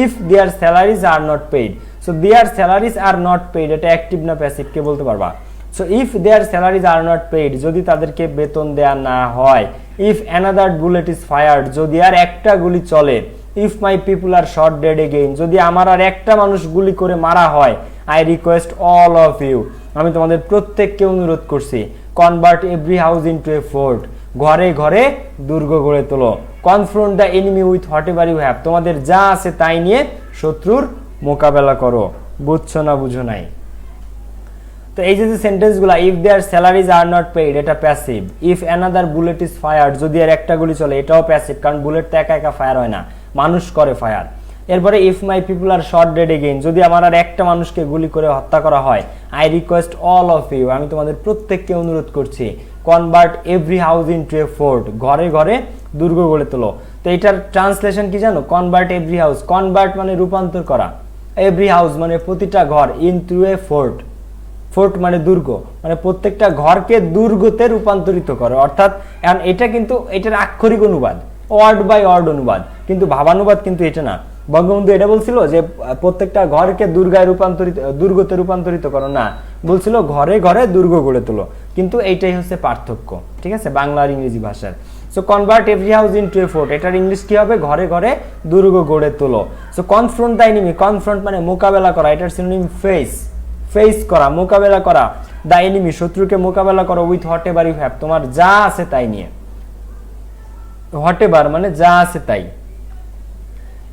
if their salaries are not paid, so their salaries are not paid এটা অ্যাক্টিভ না প্যাসিভ কে বলতে পারবা? So if their salaries are not paid, যদি তাদেরকে বেতন দেয়া না হয়, if another bullet is fired, যদি আর একটা গুলি চলে, if my people are shot dead again, যদি আমার আর একটা মানুষ গুলি করে মারা হয়, I request all of you, আমি তোমাদের প্রত্যেককে অনুরোধ করছি, convert every house into a fort, ঘরে ঘরে দুর্গ গড়ে তোলো, confront the enemy with whatever you have, তোমাদের যা আছে তাই নিয়ে শত্রুর মোকাবেলা করো। বুঝছো না বুঝো নাই? তো এই যে সেন্টেন্সগুলো, if their salaries are not paid এটা passive, if another bullet is fired, যদি আর একটা গুলি চলে এটাও প্যাসিভ, কারণ বুলেট তো একা একা ফায়ার হয় না, মানুষ করে ফায়ার। এরপরে if my people are shot dead again, যদি আমার আর একটা মানুষকে গুলি করে হত্যা করা হয়, I request all of you, আমি তোমাদের প্রত্যেককে অনুরোধ করছি, convert every house into a fort, ঘরে ঘরে দুর্গ গড়ে তোলো। তো এটার ট্রান্সলেশন কি জানো? কনভার্ট এভরি হাউস, কনভার্ট মানে রূপান্তর করা, এভরি হাউস মানে প্রতিটা ঘর, ইনটু এ ফোর্ট, ফোর্ট মানে দুর্গ, মানে প্রত্যেকটা ঘরকে দুর্গতে রূপান্তরিত করে। অর্থাৎ এটা কিন্তু এটার আক্ষরিক অনুবাদ, ওয়ার্ড বাই ওয়ার্ড অনুবাদ, কিন্তু ভাবানুবাদ কিন্তু এটা না। বঙ্গবন্ধু এটা বলছিল যে প্রত্যেকটা ঘরকে দুর্গতে রূপান্তরিত করো না, বলছিল ঘরে ঘরে দুর্গ গড়ে তোলো, কিন্তু এইটাই হচ্ছে পার্থক্য, ঠিক আছে, বাংলা আর ইংরেজি ভাষার। So convert every house into a fort, এটার ইংলিশ কি হবে? ঘরে ঘরে দুর্গ গড়ে তোলো। So confront the enemy, confront মানে মোকাবেলা করা, এটার সিনোনিম ফেস, ফেস করা, মোকাবেলা করা, দ্য এনিমি শত্রুকে মোকাবেলা করো, with whatever you have, তোমার যা আছে তাই নিয়ে, হোয়াট এভার মানে যা আছে তাই,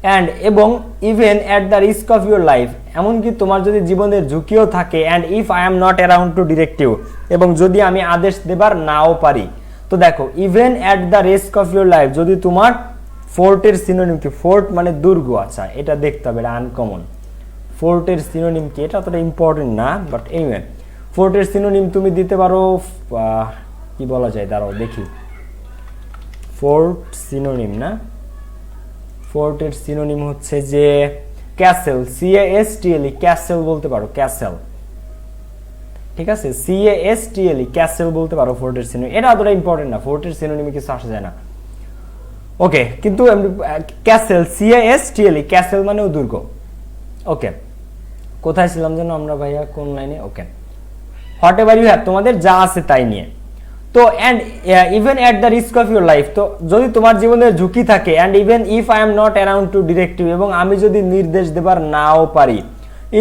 অ্যান্ড এবং even at the risk of your life, এমনকি তোমার যদি জীবনের ঝুঁকিও থাকে, and if I am not around to direct you, এবং যদি আমি আদেশ দেবার নাও পারি। তো দেখো, even at the risk of your life, যদি তোমার, ফোর্টের সিনোনিম কি? ফোর্ট মানে দুর্গ, আচ্ছা এটা দেখতে হবে, এটা আনকমন। ফোর্টের সিনোনিম কি? এটা অতটা ইম্পর্টেন্ট না, বাট এনিওয়ে ফোর্টের সিনোনিম তুমি দিতে পারো, কি বলা যায়, দাঁড়াও দেখি, ফোর্ট সিনোনিম না, ফোর্টের সিনোনিম হচ্ছে যে ক্যাসেল, CASTLE, ক্যাসেল বলতে পারো, ক্যাসেল, ঠিক আছে, CASTLE, ক্যাসেল বলতে পারো ফোর্টের সিনোনিম। এটা অতটা ইম্পর্টেন্ট না, ফোর্টের সিনোনিমে কিছু আসা যায় না, ওকে, কিন্তু ক্যাসেল, CASTLE, ক্যাসেল মানেও দুর্গ। ওকে, কোথায় ছিলাম যেন আমরা ভাইয়া, কোন লাইনে? Okay, whatever you have, তোমাদের যা আছে তাই নিয়ে। তো and even at the risk of your life, তো যদি তোমার জীবনের ঝুঁকি থাকে, and even if I am not around to direct you, এবং আমি যদি নির্দেশ দেবার নাও পারি,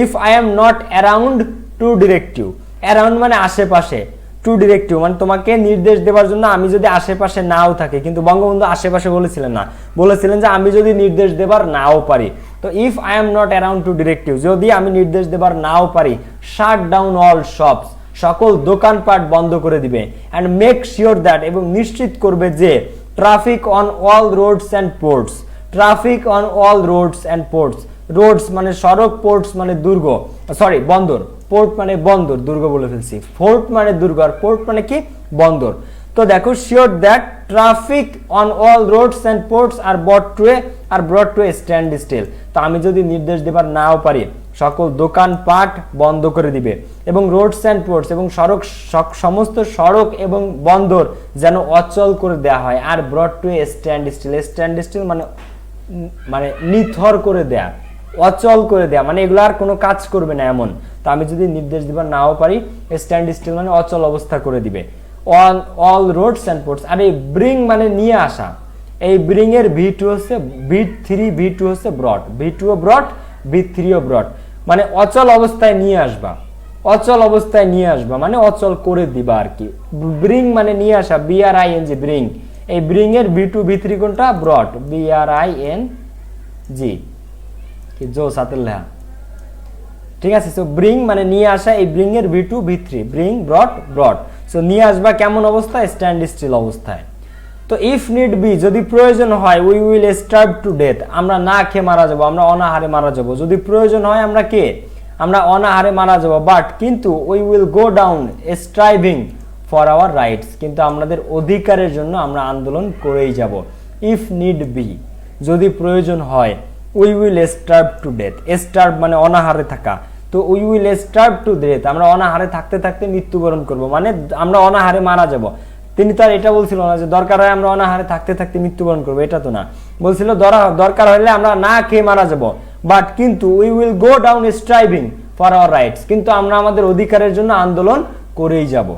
if I am not around to direct you, around মানে আশেপাশে, টু ডিরেক্ট ইউ মানে তোমাকে নির্দেশ দেওয়ার জন্য আমি যদি আশেপাশে নাও থাকি, কিন্তু বঙ্গবন্ধু আশেপাশে বলেছিলেন না, বলেছিলেন যে আমি যদি নির্দেশ দেবার নাও পারি। তো if I am not around to direct you, যদি আমি নির্দেশ দেবার নাও পারি, শাট ডাউন অল শপস, সকল দোকানপাট বন্ধ করে দিবে, অ্যান্ড মেক শিওর দ্যাট, এবং নিশ্চিত করবে যে, traffic on all roads and ports, traffic on all roads and ports, roads মানে সড়ক, পোর্টস মানে দুর্গ, সরি বন্দর, পোর্ট মানে বন্দর, দুর্গ বলে ফেলছি, ফোর্ট মানে দুর্গ, আর পোর্ট মানে কি? বন্দর। তো দেখো, sure that traffic on all roads and ports are brought to a standstill, তো আমি যদি নির্দেশ দেবার নাও পারি, সকল দোকানপাট বন্ধ করে দিবে, এবং রোডস অ্যান্ড পোর্টস এবং সমস্ত সড়ক এবং বন্দর যেন অচল করে দেয়া হয়, আর brought to a standstill, standstill মানে নিথর করে দেয়া, অচল করে দেয়া, মানে এগুলো আর কোনো কাজ করবে না এমন। তো আমি যদি নির্দেশ দিবার নাও পারি, স্ট্যান্ড স্টিল মানে অচল অবস্থা করে দিবে, on all roads and ports. আর এই ব্রিং মানে নিয়ে আসা, এই ব্রিং এর V2 হচ্ছে V2 হচ্ছে ব্রট, V2 ও ব্রট, V3 ও ব্রট, মানে অচল অবস্থায় নিয়ে আসবা, অচল অবস্থায় নিয়ে আসবা মানে অচল করে দিবা আর কি। ব্রিং মানে নিয়ে আসা, BRING, ব্রিং। এই ব্রিং এর V2 V3 কোনটা? ব্রট, BRING, কি জো সাথে লেখা, ঠিক আছে। সো ব্রিং মানে নিয়ে আসা, এই ব্রিং এর V2 V3, ব্রিং, ব্রট, ব্রট। সো নিয়ে আসবা কেমন অবস্থায়? স্ট্যান্ড স্টিল অবস্থায়। তো ইফ নিড বি, যদি প্রয়োজন হয়, we will starve to death, আমরা না খেয়ে মারা যাব, আমরা অনাহারে মারা যাব। যদি প্রয়োজন হয় আমরা অনাহারে মারা যাব, বাট কিন্তু we will go down striving for our rights, কিন্তু আমাদের অধিকারের জন্য আমরা আন্দোলন করেই যাব। ইফ নিড বি, যদি প্রয়োজন হয়, we will starve to death. Starve মানে অনাহারে থাকা, তো we will starve to death, আমরা অনাহারে থাকতে থাকতে মৃত্যুবরণ করব, মানে আমরা অনাহারে মারা যাব। তিনি তো আর এটা বলছিল না যে দরকার হয় আমরা অনাহারে থাকতে থাকতে মৃত্যুবরণ করবো, এটা তো না। বলছিল দরকার হলে আমরা না খেয়ে মারা যাব, বাট কিন্তু we will go down striving for our rights, কিন্তু আমরা আমাদের অধিকারের জন্য আন্দোলন করেই যাব।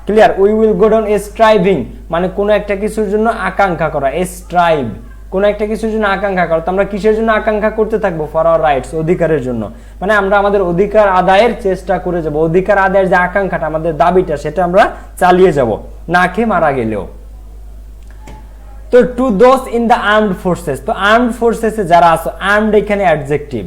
Clear? We will go down striving মানে কোনো একটা কিছুর জন্য আকাঙ্ক্ষা করা, স্ট্রাইভ কোনো একটা কিছুর জন্য আকাঙ্ক্ষা করা। তো আমরা কিসের জন্য আকাঙ্ক্ষা করতে থাকবো? ফর আওয়ার রাইটস, অধিকারের জন্য, মানে আমরা আমাদের অধিকার আদায়ের চেষ্টা করে যাব, অধিকার আদায়ের যে আকাঙ্ক্ষাটা, আমাদের দাবিটা, সেটা আমরা চালিয়ে যাব না খেয়ে মারা গেলেও। তো to those in the armed forces, তো আর্মড ফোর্সেসে যারা আছো, আর্মড এখানে অ্যাডজেক্টিভ,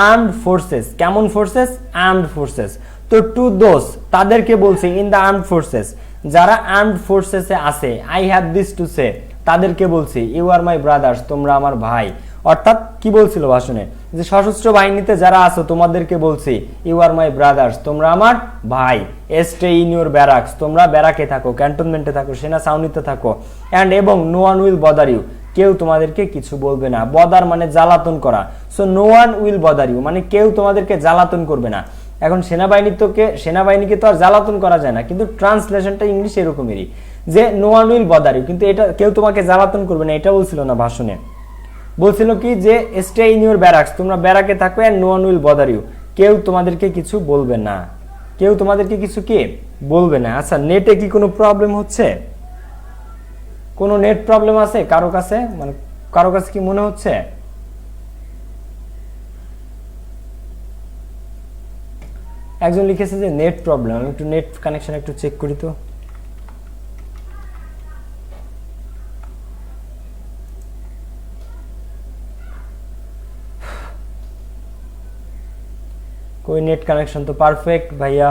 আর্মড ফোর্সেস, কেমন ফোর্সেস? Armed forces. তো টু দোজ তাদেরকে বলছি, ইন দ্য আর্মড ফোর্সেস, যারা আর্মড ফোর্সেসে আছে, I have this to say, তাদেরকে বলছি, ইউ আর মাই ব্রাদার্স, তোমরা আমার ভাই। অর্থাৎ কি বলছিল ভাষণে? যে সশস্ত্র বাহিনীতে যারা আছো তোমাদেরকে বলছি, ইউ আর মাই ব্রাদার্স, তোমরা আমার ভাই। স্টে ইন ইউর ব্যারাকস, তোমরা ব্যারাকে থাকো, ক্যান্টনমেন্টে থাকো, সেনা ছাউনিতে থাকো। অ্যান্ড এবং no one will bother you, কেউ তোমাদেরকে কিছু বলবে না। বদার মানে জ্বালাতন করা, so no one will bother you মানে কেউ তোমাদেরকে জ্বালাতন করবে না। এখন সেনাবাহিনীকে তো আর জ্বালাতন করা যায় না, কিন্তু ট্রান্সলেশনটা ইংলিশ এরকমেরই, যে no one will bother you, কিন্তু এটা কেউ তোমাকে জ্বালাতন করবে না, এটা বলছিল না ভাষণে। বলছিল কি যে স্টে ইন ইউর ব্যারাকস, তোমরা ব্যারাকে থাকো, and no one will bother you, কেউ তোমাদেরকে কিছু বলবে না, কেউ তোমাদেরকে কিছু কি বলবে না। আচ্ছা, নেটে কি কোনো প্রবলেম হচ্ছে? কোনো নেট প্রবলেম আছে কারো কাছে? মানে কারো কাছে কি মনে হচ্ছে? একজন লিখেছে যে নেট প্রবলেম, আমি একটু নেট কানেকশন একটু চেক করি তো। कोई नेट कनेक्शन तो परफेक्ट भैया,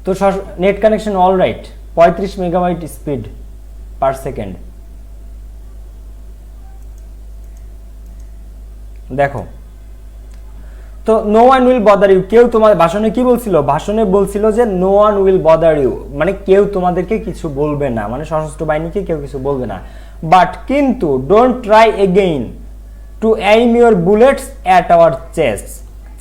तो net connection all right, 35 megabyte speed पर सेकेंड। देखो तो no one will bother you, केउ तुम्हारे भाषणे की बोलছিল? भाषणे बोलছিল যে no one will bother you মানে কেউ তোমাদেরকে কিছু বলবে না, মানে সশস্ত্র বাহিনীকে কেউ কিছু বলবে না। বাট কিন্তু don't try again two aim your bullets at our chest.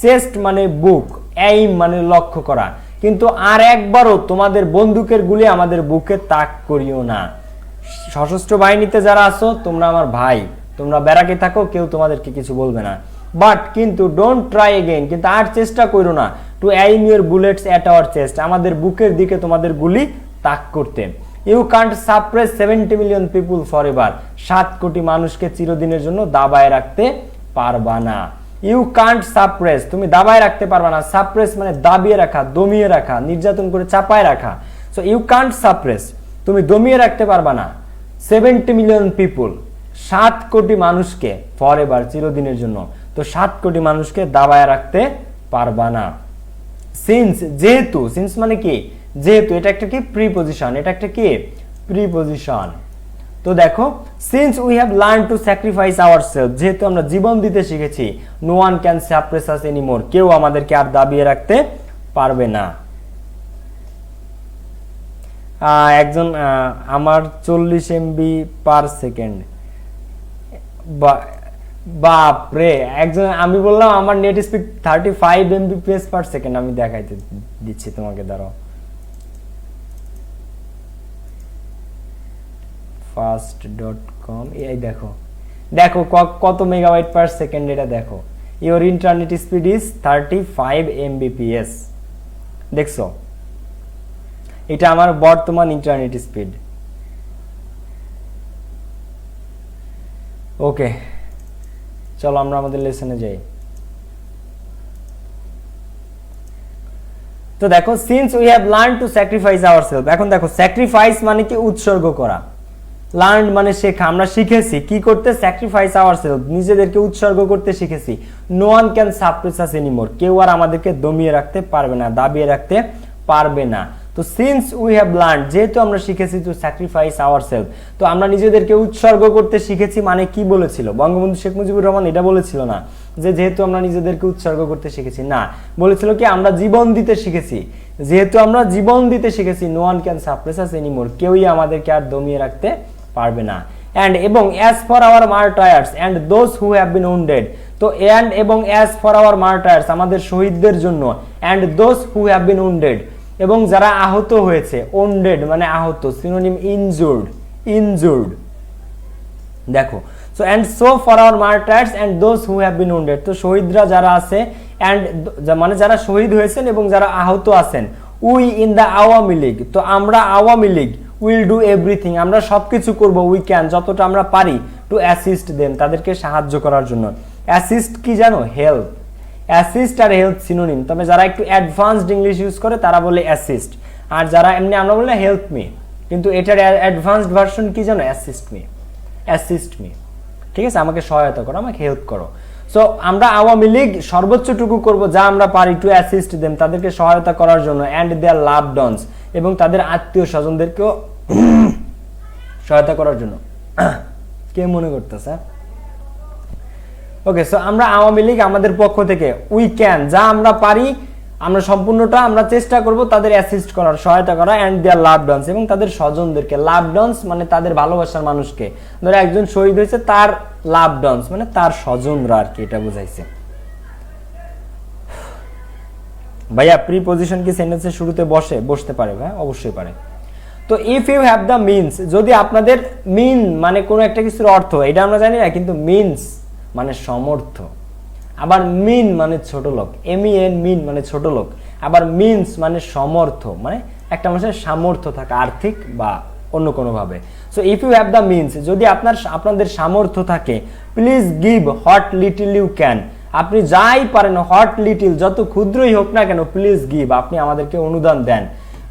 Chest মানে বুক, এইম মানে লক্ষ্য করা, কিন্তু আর একবারও তোমাদের বন্দুকের গুলি আমাদের বুকে তাক করিও না। সশস্ত্র বাহিনীতে যারা আছো তোমরা আমার ভাই, তোমরা ব্যারাকে থাকো, কেউ তোমাদেরকে কিছু বলবে না। বাট কিন্তু ডোন্ট ট্রাই এগেইন, কিন্তু আর চেষ্টা করো না, to aim your bullets at our chest, আমাদের বুকের দিকে তোমাদের গুলি তাক করতে। You can't suppress 70 million people forever, 7 কোটি মানুষকে চিরদিনের জন্য দাবায় রাখতে পারবা না। ইউ কান্ট সাপ্রেস, তুমি দাবায় রাখতে পারবা না। সাপ্রেস মানে দাবিয়ে রাখা, দমিয়ে রাখা, নির্যাতন করে চাপায় রাখা। সো ইউ কান্ট সাপ্রেস, তুমি দমিয়ে রাখতে পারবা না 70 মিলিয়ন পিপুল, 7 কোটি মানুষকে ফর এভার, চিরদিনের জন্য। তো 7 কোটি মানুষকে দাবায় রাখতে পারবা না। সিন্স, যেহেতু, সিন্স মানে কি? যেহেতু, এটা একটা কি প্রিপজিশন, এটা একটা কি প্রিপজিশন। তো দেখো, since we have learn to sacrifice ourself, যেহেতু আমরা জীবন দিতে শিখেছি, no one can suppress us anymore, কেউ আমাদেরকে আর দাবিয়ে রাখতে পারবে না। একজন আমার 40 এমবি পার সেকেন্ড, বাপরে, একজন, আমি বললাম আমার net speed 35 Mbps per second, আমি দেখাইতে দিচ্ছি তোমাকে, দাঁড়াও। fast.com, এই দেখো, দেখো কত মেগাবাইট পার সেকেন্ড, এটা দেখো। Your internet speed is 35 Mbps, দেখছো? এটা আমার বর্তমান ইন্টারনেট স্পিড। ওকে, চলো আমরা আমাদের লেসনে যাই। তো দেখো, since we have learn to sacrifice ourself, এখন দেখো স্যাক্রিফাইস মানে কি উৎসর্গ করা, লার্ন মানে শেখা, আমরা শিখেছি কি করতে? স্যাক্রিফাইস আওয়ারসেলফ, নিজেদেরকে উৎসর্গ করতে শিখেছি। No one can suppress us anymore, কেউ আর আমাদেরকে দমিয়ে রাখতে পারবে না, দাবিয়ে রাখতে পারবে না। তো সিন্স উই হ্যাভ লার্ন, যেহেতু আমরা শিখেছি টু স্যাক্রিফাইস আওয়ারসেলফ, তো আমরা নিজেদেরকে উৎসর্গ করতে শিখেছি, মানে কি বলেছিল বঙ্গবন্ধু শেখ মুজিবুর রহমান? এটা বলেছিল না যে যেহেতু আমরা নিজেদেরকে উৎসর্গ করতে শিখেছি, না, বলেছিল কি আমরা জীবন দিতে শিখেছি। যেহেতু আমরা জীবন দিতে শিখেছি, no one can suppress us anymore, কেউই আমাদেরকে আর দমিয়ে রাখতে পারবে না। অ্যান্ড এবং as for our martyrs and those who have been wounded. তো অ্যান্ড এবং অ্যাজ ফর আওয়ার মার্টায়ার্স আমাদের শহীদদের জন্য, and those who have been wounded এবং যারা আহত হয়েছে, উন্ডেড মানে আহত, সিনোনিম ইনজুর্ড, ইনজুর্ড। দেখো, so and so for our martyrs and those who have been wounded, তো শহীদরা যারা আছে অ্যান্ড মানে যারা শহীদ হয়েছেন এবং যারা আহত আছেন, we in the Awami League, তো আমরা Awami League will do everything, আমরা সব কিছু করবো, উই ক্যান যতটা আমরা পারি, টু অ্যাসিস্ট দেম তাদেরকে সাহায্য করার জন্য। অ্যাসিস্ট কি জানো? হেল্প। অ্যাসিস্ট আর হেল্প সিনোনিম, তবে যারা একটু অ্যাডভান্সড ইংলিশ ইউজ করে তারা বলে অ্যাসিস্ট, আর যারা এমনি আমরা বলি হেল্প মি, কিন্তু এটার অ্যাডভান্সড ভার্সন কি জানো? অ্যাসিস্ট মি, অ্যাসিস্ট মি, ঠিক আছে, আমাকে সহায়তা করো, আমাকে হেল্প করো। সো আমরা আওয়ামী লীগ সর্বোচ্চটুকু করব যা আমরা পারি, টু অ্যাসিস্ট দেম তাদেরকে সহায়তা করার জন্য, অ্যান্ড দেয়ার লাভড ওয়ান্স এবং তাদের আত্মীয় স্বজনদেরকেও সহায়তা করার জন্য। কে মনে করতেছে? ওকে, সো আমরা আওয়ামী লীগ আমাদের পক্ষ থেকে উই ক্যান যা আমরা পারি, আমরা সম্পূর্ণটা আমরা চেষ্টা করব তাদের অ্যাসিস্ট করার, সহায়তা করা, অ্যান্ড দেয়ার লাভড ওয়ান্স এবং তাদের স্বজনদেরকে। লাভড ওয়ান্স মানে তাদের ভালোবাসার মানুষকে, ধরো একজন শহীদ হয়েছে তার লাভড ওয়ান্স মানে তার স্বজনরা আর কি, এটা বুঝাইছে। ভাইয়া প্রিপজিশন কি সেন্টেন্সের শুরুতে বসতে পারে? ভাই অবশ্যই পারে। তো if you have the means, যদি আপনাদের মিন মানে কোনো একটা কিছুর অর্থ, এটা আমরা জানি না, কিন্তু মিনস মানে সমর্থ, আবার মিন মানে ছোট লোক, এমইএন মিন মানে ছোট লোক, আবার মিনস মানে সমর্থ মানে একটা মানুষের সামর্থ্য থাকা, আর্থিক বা অন্য কোনোভাবে। So if you have the means, যদি আপনাদের সামর্থ্য থাকে, please give what little you can, আপনি যাই পারেন, হোয়াট লিটল যত ক্ষুদ্রই হোক না কেন, প্লিজ গিভ আপনি আমাদেরকে অনুদান দেন,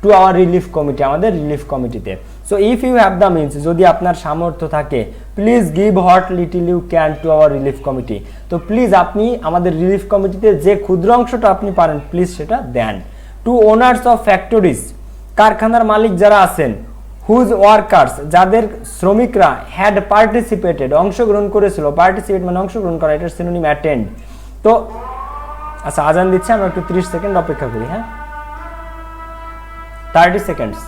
টু আওয়ার রিলিফ কমিটি আমাদের রিলিফ কমিটিতে। So if you have the means, যদি আপনার সামর্থ্য থাকে, please give what little you can to our relief committee, তো প্লিজ আপনি আমাদের রিলিফ কমিটিতে যে ক্ষুদ্র অংশটা আপনি পারেন প্লিজ সেটা দেন। টু ওনার্স অফ ফ্যাক্টরিজ, কারখানার মালিক যারা আছেন, হুজ ওয়ার্কার্স যাদের শ্রমিকরা, হ্যাড পার্টিসিপেটেড অংশগ্রহণ করেছিল, পার্টিসিপেট মানে অংশগ্রহণ করা, এটার সিনোনিম অ্যাটেন্ড। তো আচ্ছা আজান দিচ্ছে, আমরা একটু 30 সেকেন্ড অপেক্ষা করি, হ্যাঁ 30 seconds.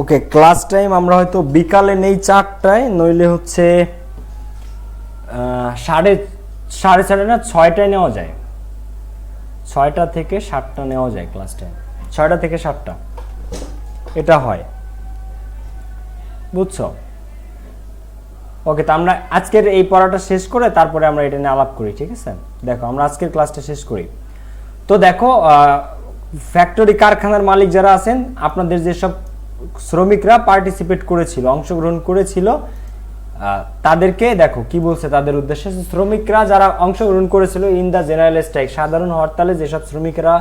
ওকে, ক্লাস টাইম আমরা হয়তো বিকালে নেই 4টায়, নইলে হচ্ছে 6:30 না 6টায় নেওয়া যায়, 6টা থেকে 7টা নেওয়া যায় ক্লাস টাইম, 6টা থেকে 7টা এটা হয়, বুঝছো? ওকে, তো আমরা আজকের এই পড়াটা শেষ করে তারপরে আমরা এটা নিয়ে আলাপ করি, ঠিক আছে? দেখো আমরা আজকের ক্লাসটা শেষ করি। তো দেখো ফ্যাক্টরি কারখানার মালিক যারা আছেন, আপনাদের যেসব শ্রমিকরা পার্টিসিপেট করেছিল, অংশগ্রহণ করেছিল, তাদেরকে দেখো কি বলছে তাদের উদ্দেশ্যে। শ্রমিকরা যারা অংশগ্রহণ করেছিল ইন দ্য জেনারেল স্ট্রাইক, সাধারণ হরতালে যেসব শ্রমিকরা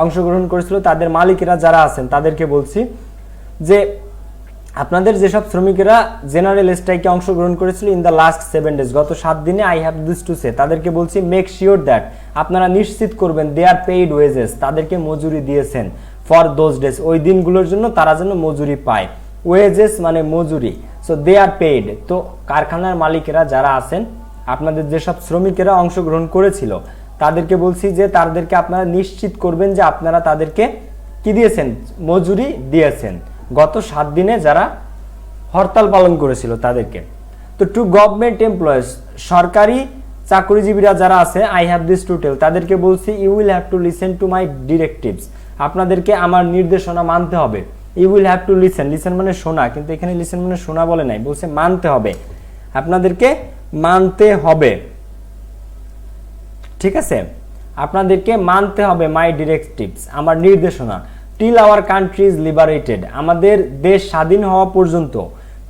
অংশগ্রহণ করেছিল তাদের মালিকেরা যারা আছেন তাদেরকে বলছি যে আপনাদের যেসব শ্রমিকেরা জেনারেল স্ট্রাইকে অংশগ্রহণ করেছিল ইন দ্য লাস্ট 7 days, গত 7 দিনে, I have this to say, তাদেরকে বলছি মেক শিওর দ্যাট, আপনারা নিশ্চিত করবেন, দে আর পেইড ওয়েজেস, তাদেরকে মজুরি দিয়েছেন, ফর দোজ ডেজ, ওই দিনগুলোর জন্য তারা যেন মজুরি পায়, ওয়েজেস মানে মজুরি, সো দে আর পেইড। তো কারখানার মালিকেরা যারা আছেন, আপনাদের যেসব শ্রমিকেরা অংশগ্রহণ করেছিল তাদেরকে বলছি যে তাদেরকে আপনারা নিশ্চিত করবেন যে আপনারা তাদেরকে কি দিয়েছেন, মজুরি দিয়েছেন, গত 7 দিনে যারা হরতাল পালন করেছিল তাদেরকে। তো টু গভর্নমেন্ট এমপ্লয়িজ, সরকারি চাকরিজীবীরা যারা আছে, I have this to tell, তাদেরকে বলছি you will have to listen to my directives, আপনাদেরকে আমার নির্দেশনা মানতে হবে। You will have to listen, listen মানে শোনা, কিন্তু এখানে লিসেন মানে শোনা বলে নাই, বলছে মানতে হবে, আপনাদেরকে মানতে হবে, ঠিক আছে? আপনাদেরকে মানতে হবে মাই ডিরেক্টিভস, আমার নির্দেশনা। Till our country is liberated, আমাদের দেশ স্বাধীন হওয়া পর্যন্ত,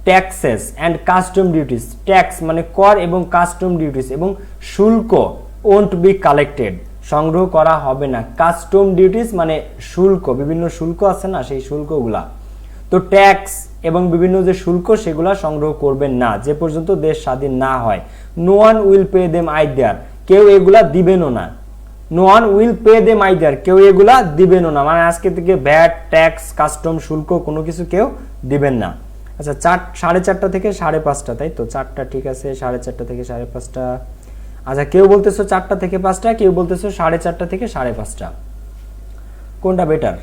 taxes and custom duties, tax মানে কর এবং কাস্টম ডিউটিস এবং শুল্ক, ওন্ট বি কালেক্টেড, সংগ্রহ করা হবে না। কাস্টম ডিউটিস মানে শুল্ক, বিভিন্ন শুল্ক আছে না, সেই শুল্কগুলা। তো ট্যাক্স এবং বিভিন্ন যে শুল্ক সেগুলা সংগ্রহ করবেন না যে পর্যন্ত দেশ স্বাধীন না হয়। No one will pay them either, কেউ এগুলা দিবেনও না। No one will pay them either, কেউ এগুলা দিবেনও না, মানে আজকে থেকে ভ্যাট, ট্যাক্স, কাস্টম, শুল্ক কোনো কিছু কেউ দিবেন না। আচ্ছা, 4:30 থেকে 5:30, তাই তো? 4টা ঠিক আছে, 4:30 থেকে 5:30। আচ্ছা, কেউ বলতেছো 4টা থেকে 5টা, কেউ বলতেছো 4:30 থেকে 5:30, কোনটা বেটার?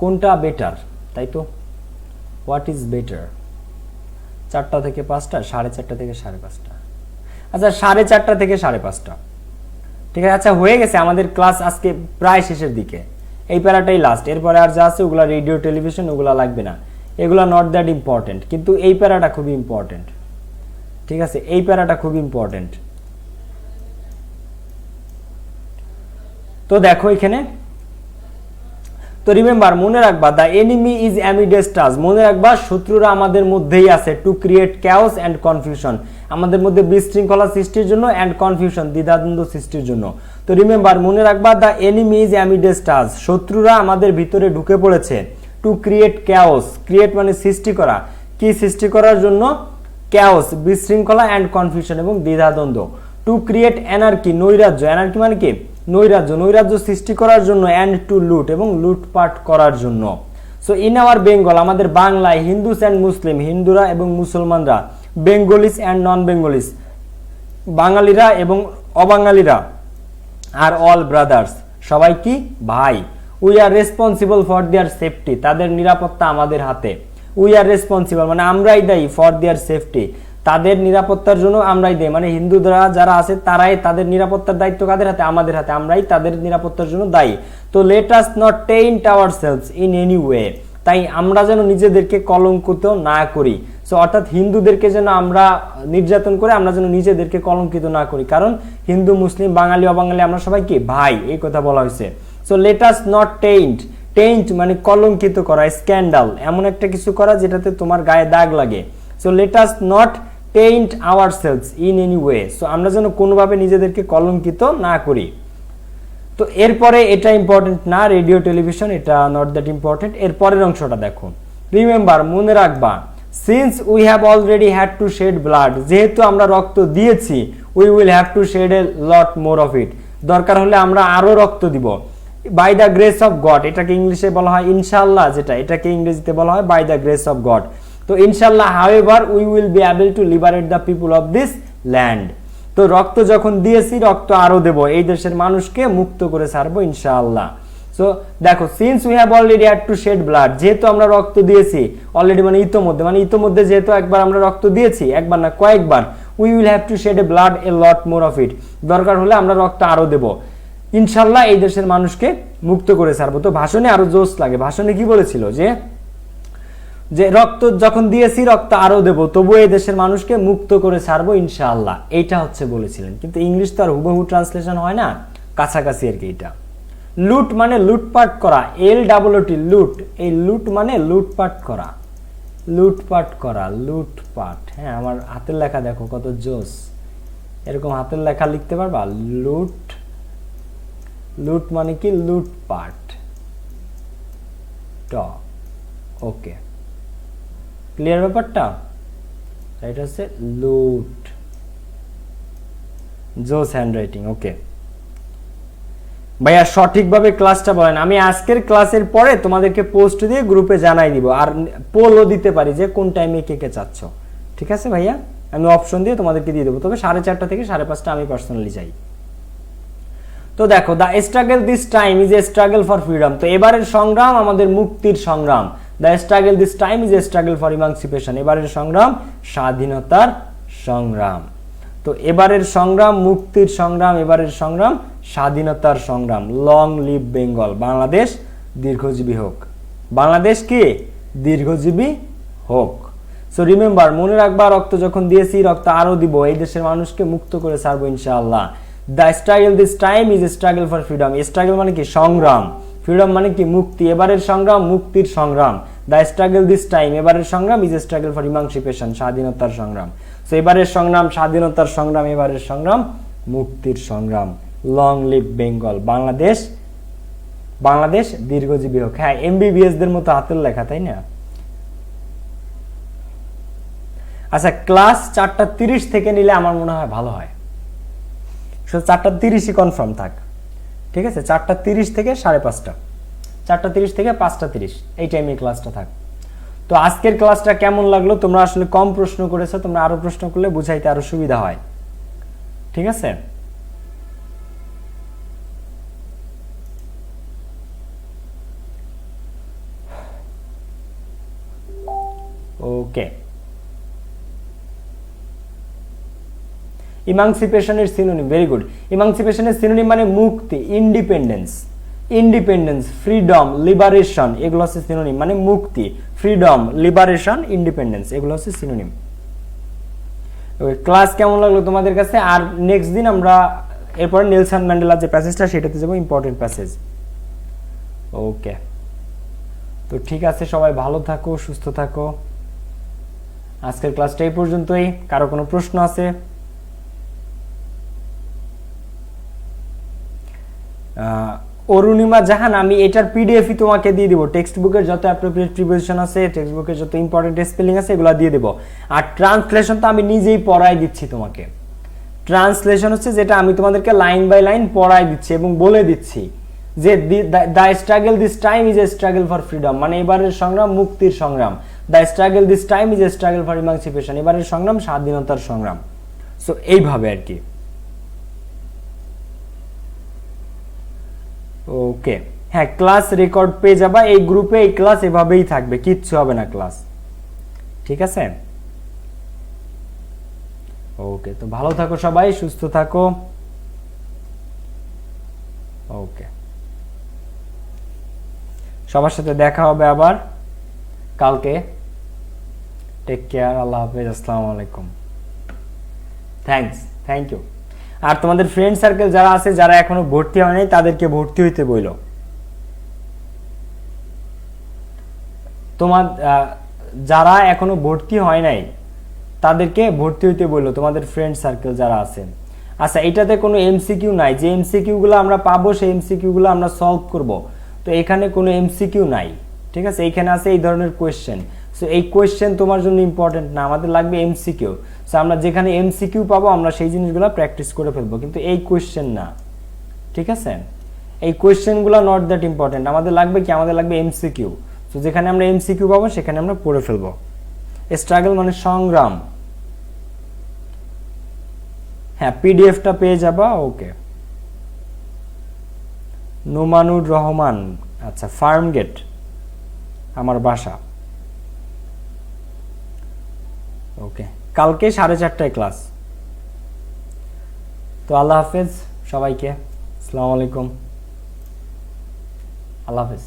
কোনটা বেটার, তাই তো? হোয়াট ইজ বেটার, 4টা থেকে 5টা, 4:30 থেকে 5:30? আচ্ছা, 4:30 থেকে 5:30, ঠিক আছে। আচ্ছা, হয়ে গেছে আমাদের ক্লাস আজকে প্রায় শেষের দিকে, এই প্যারাটাই লাস্ট, এরপরে আর যা আছে ওগুলা রেডিও টেলিভিশন, ওগুলা লাগবে না, এগুলা নট দ্যাট ইম্পর্টেন্ট, কিন্তু এই প্যারাটা খুবই ইম্পর্টেন্ট, ঠিক আছে? এই প্যারাটা খুব ইম্পর্টেন্ট। তো দেখো এখানে, তো রিমেম্বার, মনে রাখবা, দ্য এনিমি ইজ অ্যামিডেস্ট আস, মনে রাখবা শত্রুরা আমাদের মধ্যেই আছে, to create chaos and confusion, আমাদের মধ্যে বিশৃঙ্খলা সৃষ্টির জন্য, অ্যান্ড কনফিউশন, দ্বিধাদ্বন্দ্ব সৃষ্টির জন্য। তো রিমেম্বার, মনে রাখবা, দ্য এনিমি ইজ অ্যামিডেস্ট আস, শত্রুরা আমাদের ভিতরে ঢুকে পড়েছে, টু ক্রিয়েট ক্যাওস, ক্রিয়েট মানে সৃষ্টি করা, কি সৃষ্টি করার জন্য? ক্যাওস বিশৃঙ্খলা, অ্যান্ড কনফিউশন এবং দ্বিধাদ্বন্দ্ব। টু ক্রিয়েট অ্যানার্কি, নৈরাজ্য, অ্যানার্কি মানে কি? নৈরাজ্য, নৈরাজ্য সৃষ্টি করার জন্য, অ্যান্ড টু লুট এবং লুটপাট করার জন্য। সো ইন আওয়ার বেঙ্গল, আমাদের বাংলায়, হিন্দুস অ্যান্ড মুসলিম, হিন্দুরা এবং মুসলমানরা, বেঙ্গলিস অ্যান্ড নন বেঙ্গলিস, বাঙালিরা এবং অবাঙালিরা, আর অল ব্রাদার্স, সবাই কি? ভাই। We are responsible for their safety, তাদের নিরাপত্তা আমাদের হাতে। উই আর রেসপন্সিবল মানে আমরাই দায়ী, ফর দেয়ার সেফটি, তাদের নিরাপত্তার জন্য আমরাই দেয়, মানে হিন্দুরা যারা আছে তারাই, তাদের নিরাপত্তার দায়িত্ব কাদের হাতে? আমাদের হাতে, আমরাই তাদের নিরাপত্তার জন্য দায়ী। তো let us not taint ourselves in any way, তাই আমরা যেন নিজেদেরকে কলঙ্কিত না করি। সো অর্থাৎ হিন্দুদেরকে যেন আমরা নির্যাতন করে আমরা যেন নিজেদেরকে কলঙ্কিত না করি, কারণ হিন্দু, মুসলিম, বাঙালি, অবাঙালি আমরা সবাই কি? ভাই, এই কথা বলা হয়েছে। সো লেট আস নট টেইন্ট, টেইন্ট মানে কলঙ্কিত করা, স্ক্যান্ডাল এমন একটা কিছু করা যেটাতে তোমার গায়ে দাগ লাগে। So let us not taint ourselves in any way, so আমরা যেন কোনোভাবে নিজেদেরকে কলঙ্কিত না করি। তো এরপরে এটা ইম্পর্টেন্ট না, রেডিও টেলিভিশন, এটা নট দ্যাট ইম্পর্টেন্ট। এরপরের অংশটা দেখো, রিমেম্বার, মনে রাখবা, since we have already had to shed blood, যেহেতু আমরা রক্ত দিয়েছি, we will have to shed a lot more of it, দরকার হলে আমরা আরো রক্ত দিব। By the grace of God, এটাকে ইংলিশে বলা হয় ইনশাআল্লাহ, যেটা এটাকে ইংরেজিতে বলা হয় by the grace of God. তো ইনশাআল্লাহ, however we will be able to liberate the people of this land, তো রক্ত যখন দিয়েছি রক্ত আরো দেব, এই দেশের মানুষকে মুক্ত করে ছাড়বো ইনশাআল্লাহ। সো দেখো, since we have already had to shed blood, যেহেতু আমরা রক্ত দিয়েছি অলরেডি, মানে ইতোমধ্যে যেহেতু একবার আমরা রক্ত দিয়েছি, একবার না কয়েকবার, we will have to shed a blood a lot more of it, দরকার হলে আমরা রক্ত আরো দেব, ইনশাল্লাহ এই দেশের মানুষকে মুক্ত করে ছাড়বো। তো ভাষণে আরো জোশ লাগে। ভাষণে কি বলেছিল যে রক্ত যখন দিয়েছি রক্ত আরো দেব, তবু এই দেশের মানুষকে মুক্ত করে ছাড়বো ইনশাআল্লাহ, এইটা হচ্ছে বলেছিলেন। কিন্তু ইংলিশ তো আর হুবহু ট্রান্সলেশন হয় না, কাছাকাছি আর কি। এটা লুট মানে লুটপাট করা, LOOT লুট, এই লুট মানে লুটপাট করা, লুটপাট করা, লুটপাট। হ্যাঁ, আমার হাতের লেখা দেখো কত জোস, এরকম হাতের লেখা লিখতে পারবা? লুট, লুট মানে কি লুটপাট, ওকে, ক্লিয়ার ব্যাপারটা? এটা হচ্ছে লুট, জোস হ্যান্ডরাইটিং। ওকে ভাইয়া, সঠিকভাবে ক্লাসটা বলেন। আমি আজকের ক্লাসের পরে তোমাদেরকে পোস্ট দিয়ে গ্রুপে জানাই দিব, আর পোলও দিতে পারি যে কোন টাইমে কে কে চাচ্ছ। ঠিক আছে ভাইয়া, আমি অপশন দিয়ে তোমাদেরকে দিয়ে দেবো, তবে 4:30 থেকে 5:30 আমি পার্সোনালি যাই। তো দেখো, the struggle this time is a struggle for freedom. তো এবারের সংগ্রাম আমাদের মুক্তির সংগ্রাম। The struggle this time is a struggle for emancipation. এবারের সংগ্রাম স্বাধীনতার সংগ্রাম। তো এবারের সংগ্রাম মুক্তির সংগ্রাম, এবারের সংগ্রাম স্বাধীনতার সংগ্রাম। লং লিভ বেঙ্গল, বাংলাদেশ দীর্ঘজীবী হোক। বাংলাদেশ কি দীর্ঘজীবী হোক। সো রিমেম্বার, মনে রাখবা, রক্ত যখন দিয়েছি রক্ত আরো দিব, এই দেশের মানুষকে মুক্ত করে ছাড়বো ইনশাআল্লাহ। The struggle this time is a struggle for freedom. Struggle মানে কি সংগ্রাম, ফ্রিডম মানে কি মুক্তি। এবারের সংগ্রাম মুক্তির সংগ্রাম। দ্য স্ট্রাগল দিস টাইম, এবারের সংগ্রাম, is a struggle for emancipation, স্বাধীনতার সংগ্রাম। সো এবারের সংগ্রাম স্বাধীনতার সংগ্রাম, এবারের সংগ্রাম মুক্তির সংগ্রাম। লং লিভ বেঙ্গল, বাংলাদেশ, বাংলাদেশ দীর্ঘজীবী হোক। হ্যাঁ, MBBS দের মতো হাতের লেখা, তাই না? আচ্ছা, ক্লাস 4:30 থেকে নিলে আমার মনে হয় ভালো হয়। 4:30 কনফার্ম থাক, ঠিক আছে? 4:30 থেকে 5:30, 4:30 থেকে 5:30 এই টাইমে ক্লাসটা থাক। তো আজকের ক্লাসটা কেমন লাগলো? তোমরা আসলে কম প্রশ্ন করেছো, তোমরা আরো প্রশ্ন করলে বুঝাইতে আরো সুবিধা হয়। ঠিক আছে, ওকে। ইমানসিপেশনের সিনোনিম, ভেরি গুড। ইমানসিপেশনের সিনোনিম মানে মুক্তি, ইন্ডিপেন্ডেন্স, ইন্ডিপেন্ডেন্স, ফ্রিডম, লিবারেশন, এগুলো হচ্ছে সিনোনিম। মানে মুক্তি, ফ্রিডম, লিবারেশন, ইন্ডিপেন্ডেন্স, এগুলো হচ্ছে সিনোনিম। ওকে, ক্লাস কেমন লাগলো তোমাদের কাছে? আর নেক্সট দিন আমরা এরপর নেলসন ম্যান্ডেলা যে প্যাসেজটা সেটাতে যাবো, ইম্পর্টেন্ট প্যাসেজ। ওকে, তো ঠিক আছে, সবাই ভালো থাকো, সুস্থ থাকো। আজকের ক্লাসটা এই পর্যন্তই। কারো কোনো প্রশ্ন আছে? অরুণিমা জাহান, আমি এটার পিডিএফই তোমাকে দিয়ে দিব। টেক্সট বুকের যত অ্যাপ্রোপ্রিয়েট প্রিপোজিশন আছে, টেক্সট বুকের যত ইম্পর্টেন্ট স্পেলিং আছে, এগুলো দিয়ে দেব। আর ট্রান্সলেশন তো আমি নিজেই পড়াই দিচ্ছি তোমাকে। ট্রান্সলেশন হচ্ছে যেটা আমি তোমাদেরকে লাইন বাই লাইন পড়াই দিচ্ছি এবং বলে দিচ্ছি যে the struggle this time is a struggle for freedom, মানে এবারের সংগ্রাম মুক্তির সংগ্রাম। The struggle this time is a struggle for emancipation, এবারের সংগ্রাম স্বাধীনতার সংগ্রাম। সো এইভাবে আর কি। ওকে, হ্যাঁ, ক্লাস রেকর্ড পেয়ে যাবা এই গ্রুপে। এই ক্লাস এভাবেই থাকবে, কিচ্ছু হবে না ক্লাস। ঠিক আছে, ওকে। তো ভালো থাকো সবাই, সুস্থ থাকো। ওকে, সবার সাথে দেখা হবে আবার কালকে। টেক কেয়ার, আল্লাহ হাফেজ, আসসালামু আলাইকুম। Thank you. আর তোমাদের ফ্রেন্ড সার্কেল যারা আছে, যারা এখনো ভর্তি হয় নাই, তাদেরকে ভর্তি হইতে বইলো। তোমার যারা এখনো ভর্তি হয় নাই তাদেরকে ভর্তি হইতে বললো, তোমাদের ফ্রেন্ড সার্কেল যারা আছে। আচ্ছা, এটাতে কোনো এমসিকিউ নাই। যে এমসিকিউ গুলো আমরা পাবো সেই এমসিকিউ গুলো আমরা সলভ করব। তো এখানে কোনো এমসিকিউ নাই, ঠিক আছে? এইখানে আছে এই ধরনের কোয়েশ্চেন। সো এই কোয়েশ্চেন তোমার জন্য ইম্পর্টেন্ট না, আমাদের লাগবে এমসিকিউ। সো আমরা যেখানে এমসিকিউ পাবো আমরা সেই জিনিসগুলো প্র্যাকটিস করে ফেলবো, কিন্তু এই কোয়েশ্চেন না। ঠিক আছে, এই কোয়েশ্চেনগুলো নট দ্যাট ইম্পর্টেন্ট। আমাদের লাগবে কি? আমাদের লাগবে এমসিকিউ। তো যেখানে আমরা এমসিকিউ পাবো সেখানে আমরা পড়ে ফেলবো। স্ট্রাগল মানে সংগ্রাম। হ্যাঁ, পিডিএফটা পেয়ে যাবা। ওকে, নোমানুর রহমান, আচ্ছা ফার্ম গেট আমার বাসা। ওকে, কালকে 4:30টায় ক্লাস। তো আল্লাহ হাফেজ সবাইকে, আসসালামু আলাইকুম, আল্লাহ হাফেজ।